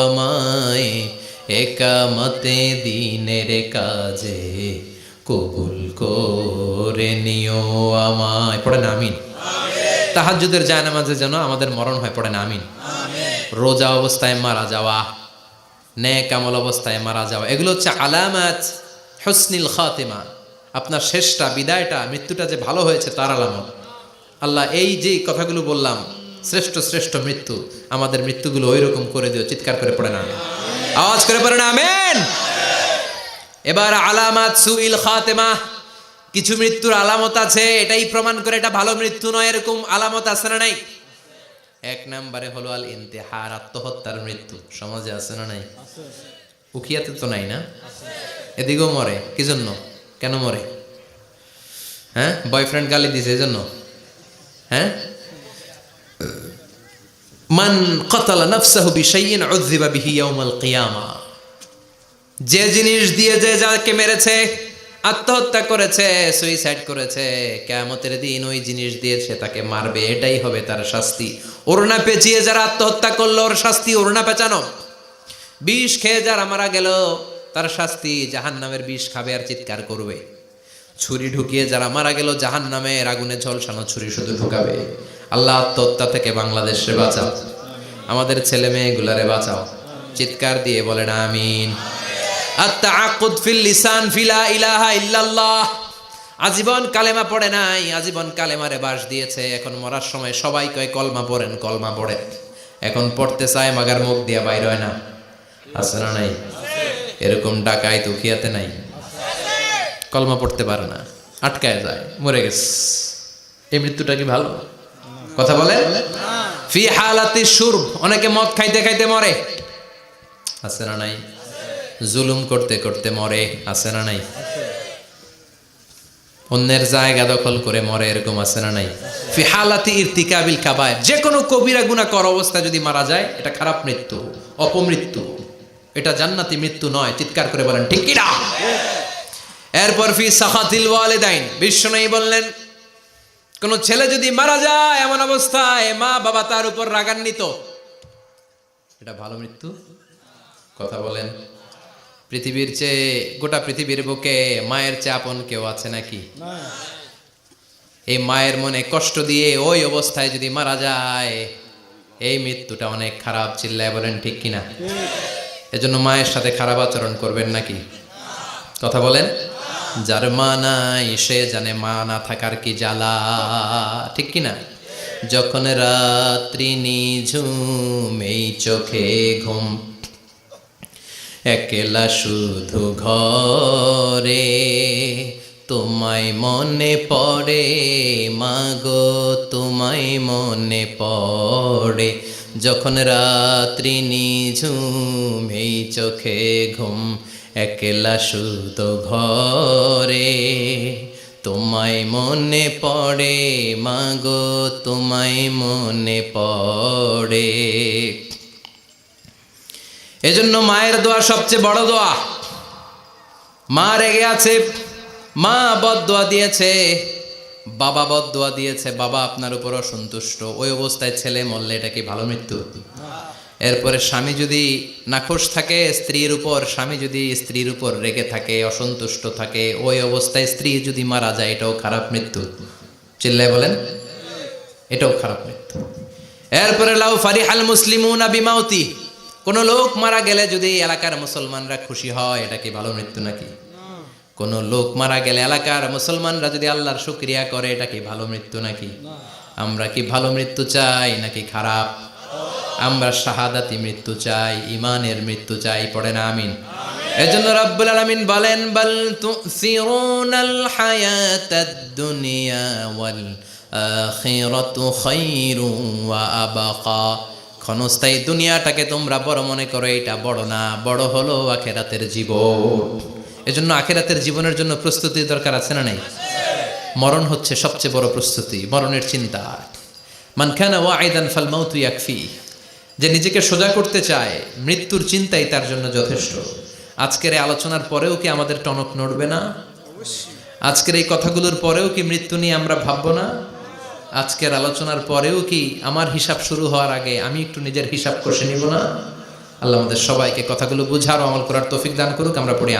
আমায়, একামতে দিনের কাজে কবুল করে নিও আমায়। পড়েন আমিন। তাহাজ্জুদের যায় নামাজে যেন আমাদের মরণ হয়, পড়েন আমিন। রোজা অবস্থায় মারা যাওয়া, নেক আমল অবস্থায় মারা যাওয়া, এগুলো হচ্ছে আলামাত হুসনিল খাতিমা। আপনার শেষটা, বিদায়টা, মৃত্যুটা যে ভালো হয়েছে তার আলামত। আল্লাহ এই যে কথাগুলো বললাম, শ্রেষ্ঠ শ্রেষ্ঠ মৃত্যু, আমাদের মৃত্যুগুলো ওই রকম করে দিও। চিৎকার করে পড়েন আমিন, আওয়াজ করে পড়েন আমিন। এবার আলামাত সুইল খাতিমা, কিছু মৃত্যুর আলামত আছে, এটাই প্রমাণ করে এটা ভালো মৃত্যু নয়, এরকম আলামত আছে না নাই? 1 নম্বরে হলো আল ইন্তেহার, আত্মহত্যার মৃত্যু। সমাজে আছে না নাই? উখিয়াতে তো নাই না? এদিকেও মরে, কি জন্য, কেন মরে? হ্যাঁ, বয়ফ্রেন্ড গালি দিছে এই জন্য? হ্যাঁ, মান কাতালা নাফসাহু বিশাইইন উযযিবা বিহি ইয়াউমাল কিয়ামা, যে জিনিস দিয়ে যে যাকে মেরেছে, আত্মহত্যা করেছে, সুইসাইড করেছে, কিয়ামতের দিন ওই জিনিস দিয়ে সে তাকে মারবে, এটাই হবে তার শাস্তি। ওড়না পেঁচিয়ে যারা আত্মহত্যা করলো ওর শাস্তি ওড়না পেঁচানো। বিষ খেয়ে যারা মারা গেল তার শাস্তি জাহান্নামের বিষ খাবে আর চিৎকার করবে। ছুরি ঢুকিয়ে যারা মারা গেল জাহান্নামের আগুনে ঝলসানো ছুরি শুধু ঢুকাবে। আল্লাহ আত্মহত্যা থেকে বাংলাদেশে বাঁচাও, আমাদের ছেলে মেয়েগুলারে বাঁচাও। চিৎকার দিয়ে বলেন আমিন। আত-তাআক্কুদ ফিল লিসান ফিলা ইলাহা ইল্লাল্লাহ, আজীবন কালেমা পড়ে নাই, আজীবন কালেমারে বাস দিয়েছে, এখন মরার সময় সবাই কয় কলমা পড়েন, কলমা পড়েন। এখন পড়তে চায় মাগার মুখ দিয়া বাইর হয় না, আছে না নাই? এরকম ডাকায় তুখিয়াতে নাই, কলমা পড়তে পারে না, আটকায় যায়, মরে গেছে। এই মৃত্যুটা কি ভালো কথা বলে? ফি হালাতি শুরব, অনেকে মদ খাইতে খাইতে মরে, আছে না নাই? জুলুম করতে করতে মরে, আছে না নাই? অন্যের জায়গা দখল করে মরে, এরকম আছে না নাই? ফি হালাতি ইরতিকাবিল কাবায়ের, যে কোনো কবিরা গুনাহ করা অবস্থায় যদি মারা যায় এটা খারাপ মৃত্যু, অপমৃত্যু, এটা জান্নাতি মৃত্যু নয়। চিৎকার করে বলেন ঠিক কি না? এরপর ফি সাখাতিল ওয়ালিদাইন, বিশ্বনবী বললেন কোন ছেলে যদি মারা যায় এমন অবস্থায় মা বাবা তার উপর রাগান্বিত, এটা ভালো মৃত্যু? কথা বলেন। পৃথিবীর চেয়ে, গোটা পৃথিবীর বুকে মায়ের চেয়ে আপন কেউ আছে নাকি? এই মায়ের মনে কষ্ট দিয়ে ওই অবস্থায় যদি মারা যায় এই মৃত্যুটা অনেক খারাপ। চিল্লায় বলেন ঠিক কিনা? এজন্য মায়ের সাথে খারাপ আচরণ করবেন নাকি? কথা বলেন। যার মা নাই সে জানে মা না থাকার কি জ্বালা, ঠিক কিনা? যখন রাত্রি নিঝুম এই চোখে ঘুম, একলা শুধু ঘরে, তোমায় মনে পড়ে মাগো, তোমায় মনে পড়ে। যখন রাত্রি নিঝুম এই চোখে ঘুম, একলা শুধু ঘরে, তোমায় মনে পড়ে মাগো, তোমায় মনে পড়ে। এজন্য মায়ের দোয়া সবচেয়ে বড় দোয়া। মা রেগে আছে, মা বদদোয়া দিয়েছে, বাবা বদদোয়া দিয়েছে, বাবা আপনার উপর অসন্তুষ্ট, ওই অবস্থায় ছেলে মরলে এটা কি ভালো মৃত্যু? এরপরে স্বামী যদি নাখোশ থাকে স্ত্রীর উপর, স্বামী যদি স্ত্রীর উপর রেগে থাকে, অসন্তুষ্ট থাকে, ওই অবস্থায় স্ত্রী যদি মারা যায় এটাও খারাপ মৃত্যু। চিল্লায় বলেন এটাও খারাপ মৃত্যু। এরপরে লাউ ফারিহাল মুসলিমুনা বিমাউতি, কোন লোক মারা গেলে যদি এলাকার মুসলমানরা খুশি হয় এটা কি ভালো মৃত্যু নাকি? কোন লোক মারা গেলে এলাকার মুসলমানরা যদি আল্লাহর শুকরিয়া করে এটা কি ভালো মৃত্যু নাকি? আমরা কি ভালো মৃত্যু চাই নাকি খারাপ? আমরা শাহাদাতি মৃত্যু চাই, ইমানের মৃত্যু চাই। পড়ে না আমিন। এজন্য রব্বুল আলামিন বলেন বাল তুসিরুনাল হায়াতাদ দুনিয়া ওয়াল আখিরাতু খায়রুন ওয়া আবাকা, ক্ষণস্থায়ী দুনিয়াটাকে তোমরা বড় মনে করো, এটা বড় না, বড় হলো আখিরাতের জীবন। এজন্য আখিরাতের জীবনের জন্য প্রস্তুতি দরকার, আছে না নাই? মরণ হচ্ছে সবচেয়ে বড় প্রস্তুতি, মরণের চিন্তা। মান কানা ওয়াইদান ফাল মাউতু ইয়াকফি, যে নিজেকে সোজা করতে চায় মৃত্যুর চিন্তাই তার জন্য যথেষ্ট। আজকের এই আলোচনার পরেও কি আমাদের টনক নড়বে না? আজকের এই কথাগুলোর পরেও কি মৃত্যু নিয়ে আমরা ভাববো না? আজকের আলোচনার পরেও কি আমার হিসাব শুরু হওয়ার আগে আমি একটু নিজের হিসাব কষে নিব না? আল্লাহ আমাদের সবাইকে কথাগুলো বুঝার ও আমল করার তৌফিক দান করুক। আমরা পড়ি।